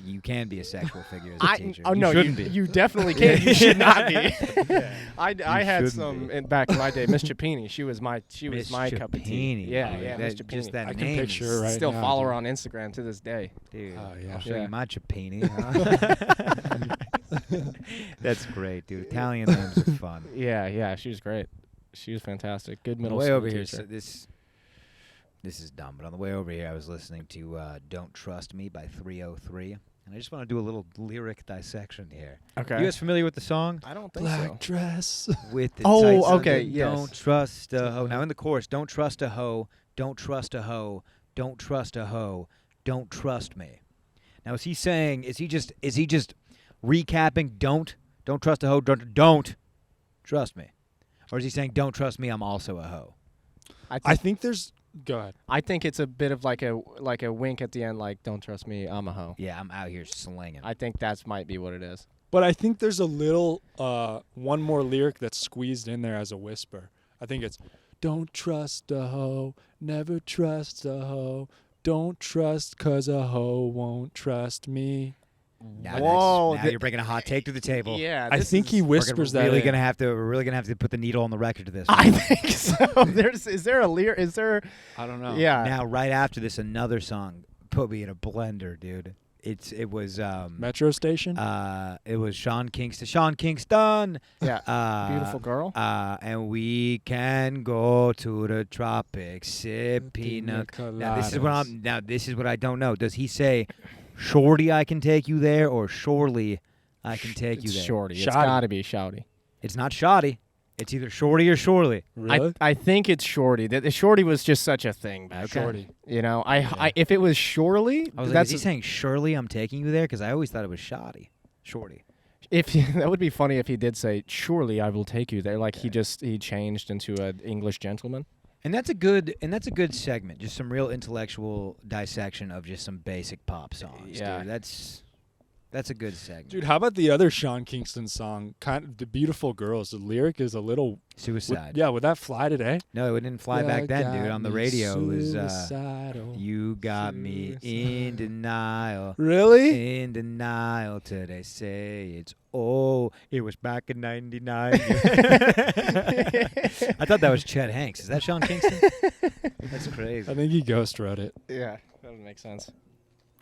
You can be a sexual figure as a teacher. Oh, no, shouldn't be. you definitely can't. You should not be. I had shouldn't some be. back in my day. Miss Chapini, she was my Miss cup of tea. Chapini. Yeah, Oh, yeah, that- Miss Chapini. just that I can name picture is- her right Still now, follow her dude. on Instagram to this day. Dude, Oh, yeah. I'll show Yeah. you my Chapini. Huh? That's great, dude. Italian names are fun. Yeah, she was great. She was fantastic. Good middle way school over here, teacher. so this is dumb, but on the way over here, I was listening to "Don't Trust Me" by 303, and I just want to do a little lyric dissection here. Okay. You guys familiar with the song? I don't think Black so. dress. With the Oh, tights okay, under, yes. Don't trust a hoe. Now in the chorus, don't trust a hoe. Don't trust a hoe. Don't trust a hoe. Don't trust me. Now is he saying? Is he just recapping? Don't trust a hoe. Don't trust me. Or is he saying, don't trust me, I'm also a hoe? I think there's. Go ahead. I think it's a bit of like a wink at the end, like "Don't trust me, I'm a hoe." Yeah, I'm out here slinging. I think that might be what it is. But I think there's a little one more lyric that's squeezed in there as a whisper. I think it's don't trust a hoe, never trust a hoe, don't trust 'cause a hoe won't trust me. Now, Whoa, now you're bringing a hot take to the table. Yeah, I think he whispers that. We're really in. gonna have to put the needle on the record to this. I one. think so. Is there a lyric? Is there? I don't know. Yeah. Now, right after this, another song put me in a blender, dude. It was Metro Station. it was Sean Kingston. Sean Kingston. Yeah. Beautiful girl. And we can go to the tropics, sip pina. Now this is what I don't know. Does he say, "Shorty, I can take you there," or "Surely, I can take you It's there"? shorty. It's Shoddy. got to be shouty. It's not shoddy. It's either shorty or surely. Really? I think it's shorty. The shorty was just such a thing back then. Shorty. You know, I if it was surely, I was like, that's is he saying "Surely, I'm taking you there"? Because I always thought it was shoddy, shorty. that would be funny if he did say "Surely I will take you there." Like he changed into an English gentleman. And that's a good segment. Just some real intellectual dissection of just some basic pop songs. Yeah. Dude. That's a good segment. Dude, how about the other Sean Kingston song? Kind of the Beautiful Girls. The lyric is a little Suicide. would that fly today? No, it didn't fly back then, dude. On the radio, it was suicidal. "You got me in denial, Really? in denial till they say it's it was back in '99." I thought that was Chet Hanks. Is that Sean Kingston? That's crazy. I think he ghost wrote it. Yeah, that would make sense.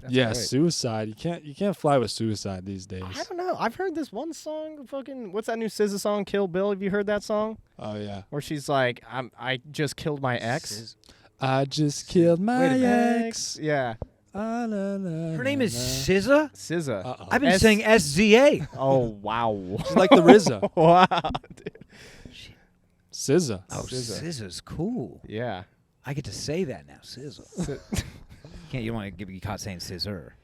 That's Yeah, great. suicide. You can't fly with suicide these days. I don't know. I've heard this one song. Fucking, what's that new SZA song? "Kill Bill." Have you heard that song? Oh yeah. Where she's like, I just killed my ex. I just killed Wait my a minute. ex. Yeah, Her name is SZA. SZA. Uh-oh. I've been saying SZA. Oh wow. She's like the RZA. Wow. Dude. SZA. Oh, SZA. SZA's cool. Yeah. I get to say that now, SZA. You don't want to get caught saying scissor.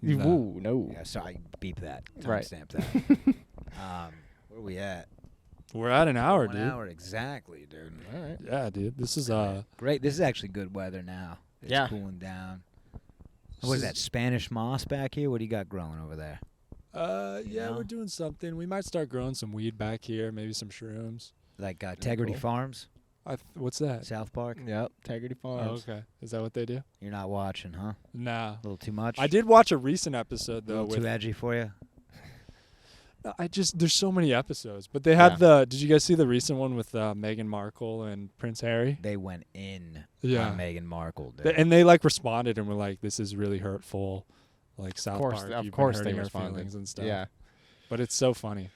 No. Ooh, no. Yeah, sorry, beep that. Right. Timestamp that. Where are we at? We're at an hour, 1 dude. hour exactly, dude. All right. Yeah, dude. This is Great. This is actually good weather now. It's Yeah. cooling down. What is that, Spanish moss back here? What do you got growing over there? yeah, know? we're doing something. We might start growing some weed back here, maybe some shrooms. Like Tegrity cool. Farms, What's that? South Park? Yep. Integrity Oh, Farms. okay. Is that what they do? You're not watching, huh? Nah. A little too much? I did watch a recent episode A though. little too edgy for you? There's so many episodes, but they had did you guys see the recent one with Meghan Markle and Prince Harry? They went in Yeah. on Meghan Markle, dude. And they like responded and were like, "This is really hurtful." Like South Park, Of you've course been they hurting our responded. feelings and stuff. Yeah. But it's so funny.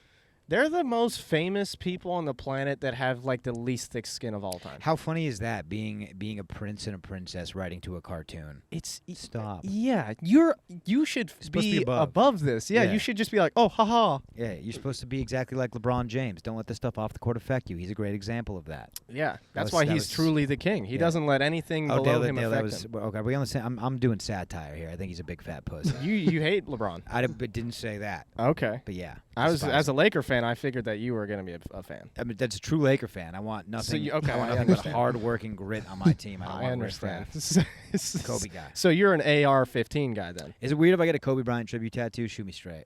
They're the most famous people on the planet that have like the least thick skin of all time. How funny is that? Being a prince and a princess writing to a cartoon. It's Stop. Yeah, you should supposed to be above this. Yeah, Yeah. you should just be like, oh, haha. Yeah, you're supposed to be exactly like LeBron James. Don't let the stuff off the court affect you. He's a great example of that. Yeah, that's was- why that he's was- truly the king. He yeah. doesn't let anything below him Dale, that affect was him. well, okay. Are we on the same? I'm doing satire here. I think he's a big fat pussy. You hate LeBron. But didn't say that. Okay. But yeah, As a Laker fan, I figured that you were going to be a fan. I mean, that's a true Laker fan. I want nothing. okay, I want I nothing but understand. hard-working grit on my team. I don't I want understand. riff-raff. Kobe guy. So you're an AR-15 guy then? Is it weird if I get a Kobe Bryant tribute tattoo? Shoot me straight.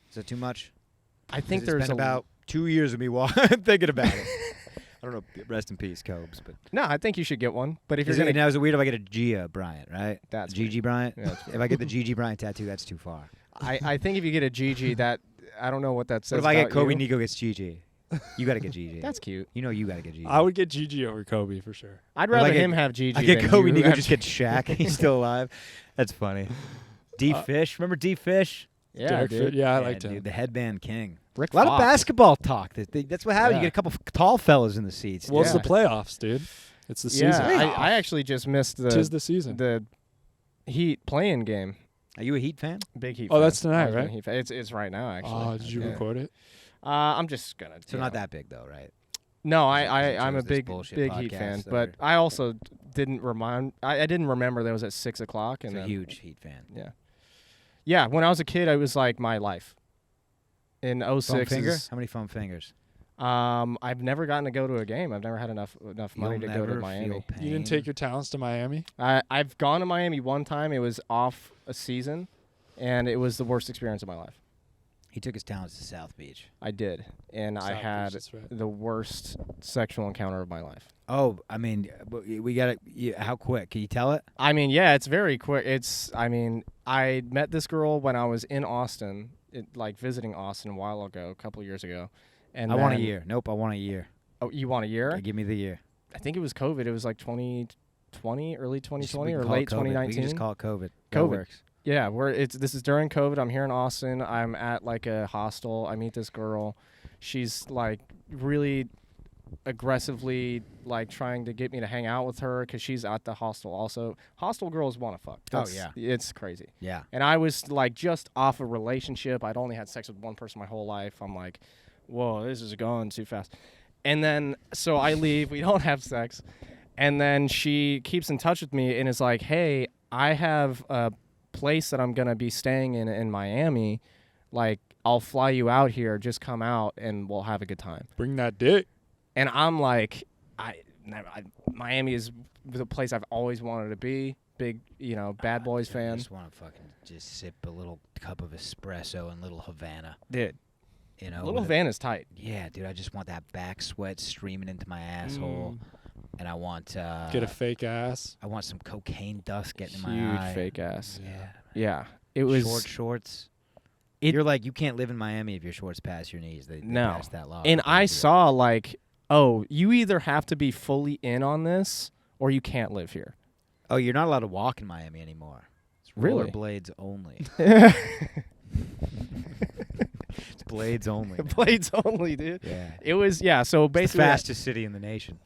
Is that too much? I think 'Cause it's there's been about 2 years of me thinking about it. I don't know. Rest in peace, Cobes. But No, I think you should get one. But if is you're going now is it weird if I get a Gia Bryant? Right? That's Gigi Bryant. Yeah, that's If I get the Gigi Bryant tattoo, that's too far. I think if you get a GG, that I don't know what that says. What if I get about Kobe? you. Niko gets Gigi. You got to get Gigi. That's cute. You know you got to get Gigi. I would get Gigi over Kobe for sure. I'd If I rather get- him have GG. I get than Kobe. you Niko have just gets Shaq. He's still alive. That's funny. D Fish. Remember D Fish? Yeah, Derek dude. Fit, yeah, I Yeah, liked him. dude, the headband king. Rick A lot of Fox. basketball talk. That's what happens. Yeah. You get a couple tall fellas in the seats. Well, it's Yeah. the playoffs, dude. It's the Yeah, season. I actually just missed Tis the season. the Heat playing game. Are you a Heat fan? Big Heat. Oh, fan. that's tonight, I was a right? Heat fan. It's right now actually. Oh, did you Yeah. record it? I'm just gonna. So you not know. that big though, right? No, Is it 'cause it I'm a chose this big bullshit Heat fan, podcast, but or- I also didn't I didn't remember that it was at 6 o'clock. It's And a then, huge Heat fan. Yeah. Yeah, when I was a kid, it was like my life. In Foam 06, finger? is- How many foam fingers? I've never gotten to go to a game. I've never had enough money to go to Miami. You didn't take your talents to Miami? I've gone to Miami one time. It was off a season, and it was the worst experience of my life. He took his talents to South Beach. I did, and I South Beach, had that's right. the worst sexual encounter of my life. Oh, I mean, we got to. How quick? Can you tell it? I mean, yeah, it's very quick. I met this girl when I was in Austin, like visiting Austin a while ago, a couple of years ago. And I want a then- year. Nope, I want a year. Oh, you want a year? Okay, give me the year. I think it was COVID. It was like 2020, early We 2020 can or call it late COVID. 2019. We can just call it COVID. That COVID. works. Yeah, this is during COVID. I'm here in Austin. I'm at like a hostel. I meet this girl. She's like really aggressively like trying to get me to hang out with her because she's at the hostel also. Hostel girls want to fuck. Yeah. It's crazy. Yeah. And I was like just off a relationship. I'd only had sex with one person my whole life. I'm like, whoa, this is going too fast. And then so I leave. We don't have sex. And then she keeps in touch with me and is like, hey, I have a place that I'm going to be staying in Miami. Like, I'll fly you out here. Just come out and we'll have a good time. Bring that dick. And I'm like, Miami is the place I've always wanted to be. Big, Bad Boys I fan. just want to fucking just sip a little cup of espresso in Little Havana. Dude, You know, Little with Havana's tight. Yeah, dude, I just want that back sweat streaming into my asshole, and I want Get a fake ass. I want some cocaine dust getting in my Huge eye. fake ass. Yeah, Yeah. It was. short shorts. It- You're like you can't live in Miami if your shorts pass your knees. They No. pass that law. And I Yeah. saw like, oh, you either have to be fully in on this or you can't live here. Oh, you're not allowed to walk in Miami anymore. It's Really? rollerblades only. It's blades only. man. Blades only, dude. Yeah. It was, yeah, so It's the basically fastest city in the nation.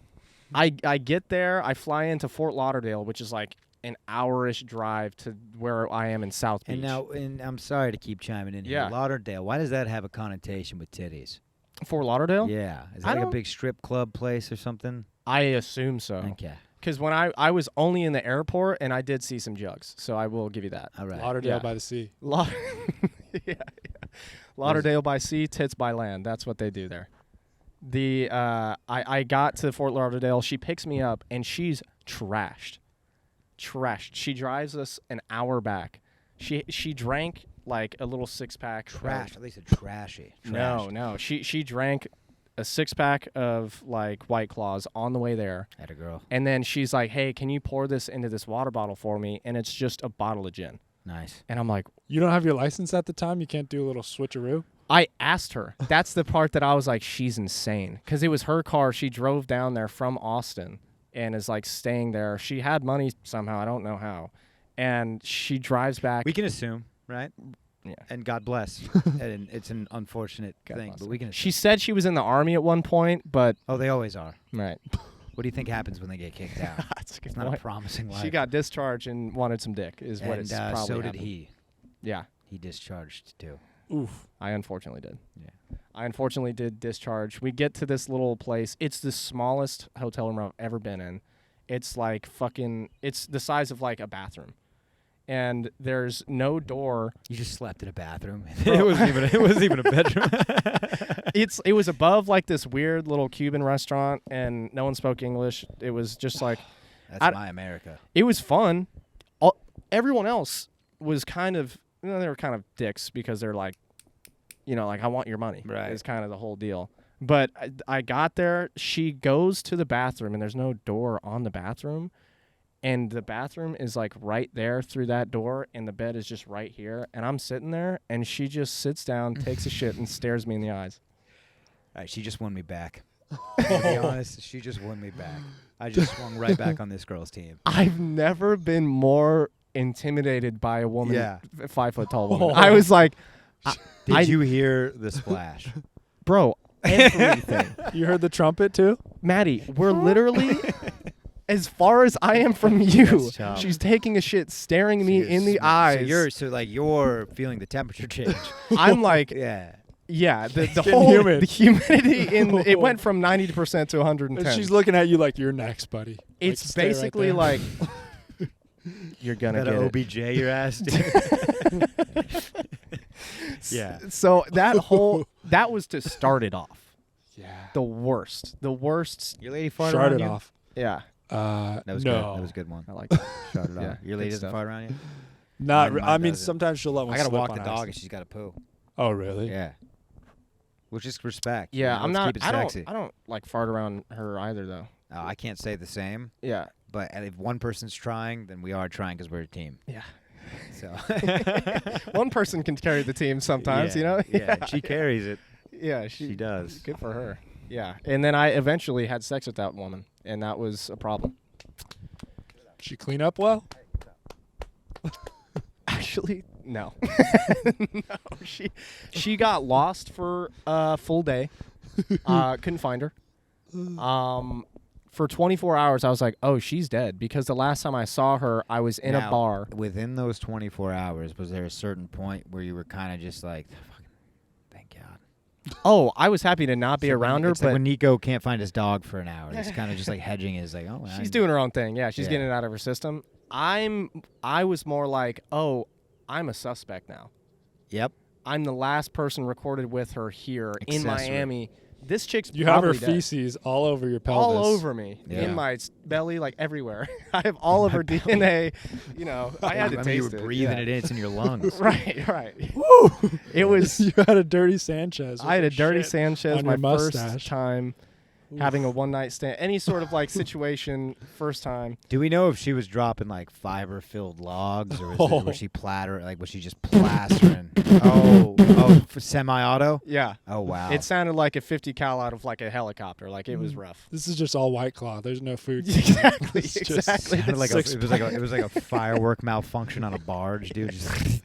I get there, I fly into Fort Lauderdale, which is like an hour-ish drive to where I am in South Beach. And I'm sorry to keep chiming in here. Yeah. Lauderdale. Why does that have a connotation with titties? Fort Lauderdale? Yeah. Is I that like a don't- big strip club place or something? I assume so. Okay. Because when I was only in the airport and I did see some jugs, so I will give you that. All right. Lauderdale Yeah. by the sea. Yeah. Lauderdale by sea, tits by land. That's what they do there. I got to Fort Lauderdale. She picks me up and she's trashed. She drives us an hour back. She drank like a little 6-pack. Trash. At least trashy. No. She drank a 6-pack of like White Claws on the way there. At a girl. And then she's like, "Hey, can you pour this into this water bottle for me?" And it's just a bottle of gin. Nice. And I'm like, You don't have your license at the time? You can't do a little switcheroo? I asked her. That's the part that I was like, she's insane. Because it was her car. She drove down there from Austin and is like staying there. She had money somehow. I don't know how. And she drives back. We can assume, right? Yeah. And God bless. And it's an unfortunate thing, but we can. She said she was in the Army at one point, but Oh, they always are. right. What do you think happens when they get kicked out? That's a good It's not a point. promising life. She got discharged and wanted some dick. Is what and it's probably so did happened. he. Yeah, He discharged too. Oof. I unfortunately did. Yeah. I unfortunately did discharge. We get to this little place. It's the smallest hotel room I've ever been in. It's like fucking. It's the size of like a bathroom, and there's no door. You just slept in a bathroom. Bro. It wasn't even a bedroom. It was above like this weird little Cuban restaurant, and no one spoke English. It was just like That's my America. it was fun. Everyone else was kind of they were kind of dicks because they're like, like I want your money. Right. Is kind of the whole deal. But I got there. She goes to the bathroom, and there's no door on the bathroom. And the bathroom is like right there through that door, and the bed is just right here. And I'm sitting there, and she just sits down, takes a shit, and stares me in the eyes. All right, she just won me back. To be honest, she just won me back. I just swung right back on this girl's team. I've never been more intimidated by a woman, Yeah. 5 foot tall woman. I was like, Did you hear the splash? bro, everything. You heard the trumpet too? Maddie, we're literally as far as I am from you. That's tough. She's taking a shit, staring me You're in the sm- eyes. So you're feeling the temperature change. I'm like, Yeah. yeah, the getting whole humid. the humidity in it went from 90% to 110. And she's looking at you like you're next, buddy. Like, It's stay right basically there. like you're gonna That get a it. OBJ your ass? Yeah. So that was to start it off. Yeah. The worst. Your lady farted Start on it you? off. Yeah, That That was no. good. That was a good one. I like that. Shut it Yeah, off. Your good lady doesn't stuff. fart around you? Not. Mine I mean, doesn't. sometimes she'll let one. I gotta slip walk on the dog and accident. she's gotta poo. Oh really? Yeah. Which is respect. Yeah, I'm Let's not. Keep it I sexy. don't like fart around her either, though. I can't say the same, Yeah, but if one person's trying, then we are trying because we're a team. yeah. So One person can carry the team sometimes, you know. Yeah, she carries it. Yeah, She does. Good for her. Yeah, and then I eventually had sex with that woman, and that was a problem. She clean up well? Actually, no. No, she got lost for a full day. Couldn't find her. For 24 hours, I was like, oh, she's dead. Because the last time I saw her, I was in a Now, bar. Within those 24 hours, was there a certain point where you were kind of just like, "Fucking thank God"? Oh, I was happy to not be It's like around when, her, it's but like when Niko can't find his dog for an hour. He's kind of just like hedging his like, oh, she's doing her own thing. Yeah, she's Yeah. getting it out of her system. I was more like, oh, I'm a suspect now. Yep. I'm the last person recorded with her here in Accessory. Miami. This chick's You have her probably dead. feces all over your pelvis. All over me, Yeah. in my belly, like everywhere. I have all of her DNA. You know, I had to mean, taste you were breathing yeah. it in. It's in your lungs. Right, right. Woo! It was. You had a dirty Sanchez. I had a with dirty shit Sanchez. on My your first mustache. time having a one night stand. Any sort of like situation. First time. Do we know if she was dropping like fiber-filled logs, or was she platter? Like was she just plastering? For semi-auto. Yeah. Oh wow. It sounded like a 50 cal out of like a helicopter. Like it was rough. This is just all White Claw. There's no food. Exactly. It's just Exactly. Sounded like Six it was like a firework malfunction on a barge, dude. Just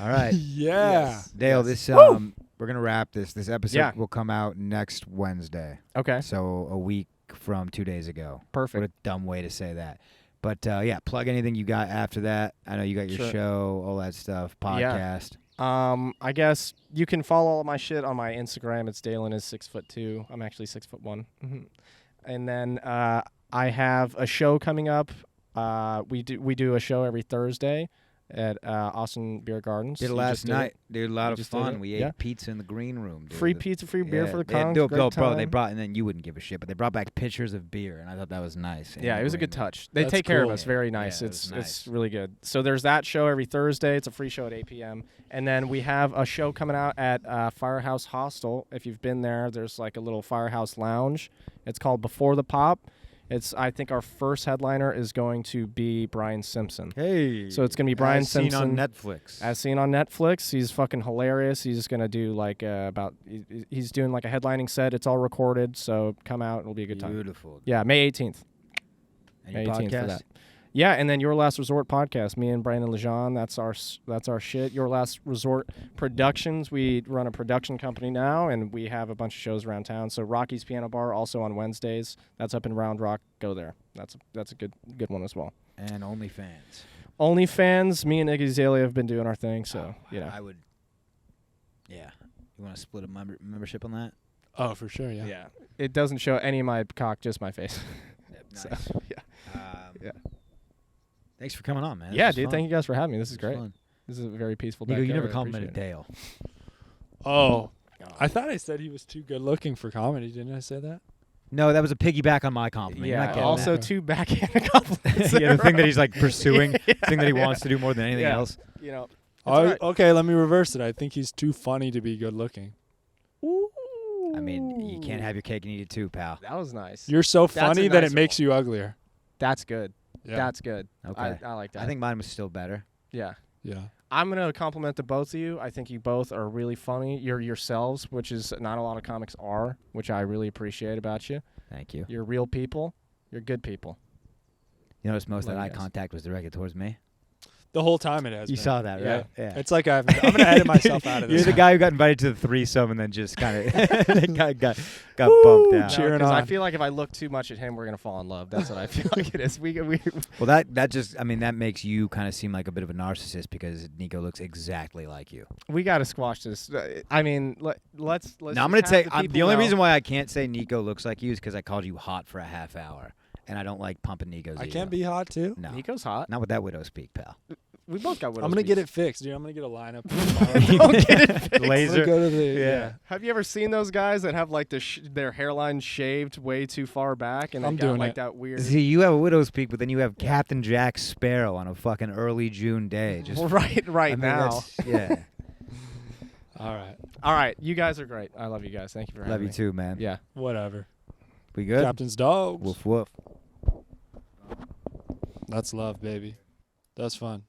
all right, Yeah. Dale. This we're gonna wrap this. This episode Yeah. will come out next Wednesday, Okay. so a week from 2 days ago. Perfect. What a dumb way to say that. But yeah, plug anything you got after that. I know you got your Sure. show, all that stuff, Yeah. podcast. I guess you can follow all my shit on my Instagram. It's Daylen is 6'2". I'm actually 6'1". And then I have a show coming up. We do a show every Thursday at Austin Beer Gardens. Did it You last just did night. Dude, a lot You of just did fun. it? We Yeah. ate pizza in the green room. Dude. Free pizza, free beer for the they had- cons. Bro, Great bro, they time. brought, and then you wouldn't give a shit, but they brought back pictures of beer, and I thought that was nice. in Yeah, the it was a green good room. touch. They That's take care of cool. us very Yeah, nice. it It's was it's nice. really good. So there's that show every Thursday. It's a free show at 8 p.m. And then we have a show coming out at Firehouse Hostel. If you've been there, there's like a little Firehouse Lounge. It's called Before the Pop. I think our first headliner is going to be Brian Simpson. Hey. So it's gonna be Brian as seen Simpson. on Netflix. As seen on Netflix, he's fucking hilarious. He's gonna do like he's doing like a headlining set. It's all recorded, so come out. It'll be a good time. Beautiful. Yeah, May 18th. And May your 18th for podcast? that. Yeah, and then Your Last Resort podcast, me and Brandon Lejean, that's our shit. Your Last Resort Productions, we run a production company now, and we have a bunch of shows around town. So Rocky's Piano Bar, also on Wednesdays. That's up in Round Rock. Go there. That's a good one as well. And OnlyFans. OnlyFans, me and Iggy Azalea have been doing our thing, so, I would. Yeah. You want to split a membership on that? Oh, for sure, yeah. It doesn't show any of my cock, just my face. Nice. So, yeah. Thanks for coming on, man. Yeah, dude. Thank you guys for having me. This is great. Fun. This is a very peaceful Niko, day. you never complimented Dale. Oh, I thought I said he was too good looking for comedy. Didn't I say that? No, that was a piggyback on my compliment. You're not Yeah. getting Also, that. two backhanded compliments. Yeah, the thing that he's like pursuing, the thing that he wants to do more than anything else. You know. Okay, let me reverse it. I think he's too funny to be good looking. I mean, you can't have your cake and eat it too, pal. That was nice. You're so That's a funny that nice it makes you uglier. That's good. Yeah. That's good. Okay. I like that. I think mine was still better. Yeah. Yeah. I'm going to compliment the both of you. I think you both are really funny. You're yourselves, which is not a lot of comics are, which I really appreciate about you. Thank you. You're real people. You're good people. You notice most of Love that you eye guys. contact was directed towards me. The whole time it has You been. saw that, right? Yeah. It's like I'm going to edit myself out of this. You're the one. guy who got invited to the threesome and then just kind of got bumped out. Cheering Because I on. feel like if I look too much at him, we're going to fall in love. That's what I feel like it is. Well, that just, I mean, that makes you kind of seem like a bit of a narcissist because Niko looks exactly like you. We got to squash this. I mean, let's Now, I'm just going to say, have the the people only know. reason why I can't say Niko looks like you is because I called you hot for a half hour. And I don't like pumping Niko's I ego. can't be hot too. No. Nico's hot. Not with that widow speak, pal. We both got widow's I'm going to get it peaks. fixed, dude. I'm going to get a lineup. Don't get it fixed. I'm Laser. gonna go to the Yeah. Have you ever seen those guys that have like their hairline shaved way too far back and they I'm got doing like it. that weird? See, you have a widow's peak, but then you have Captain Jack Sparrow on a fucking early June day. Just right I mean, now. that's- Yeah. All right. All right, you guys are great. I love you guys. Thank you for Love having you me. too, man. Yeah. Whatever. We good? Captain's dogs. Woof woof. That's love, baby. That's fun.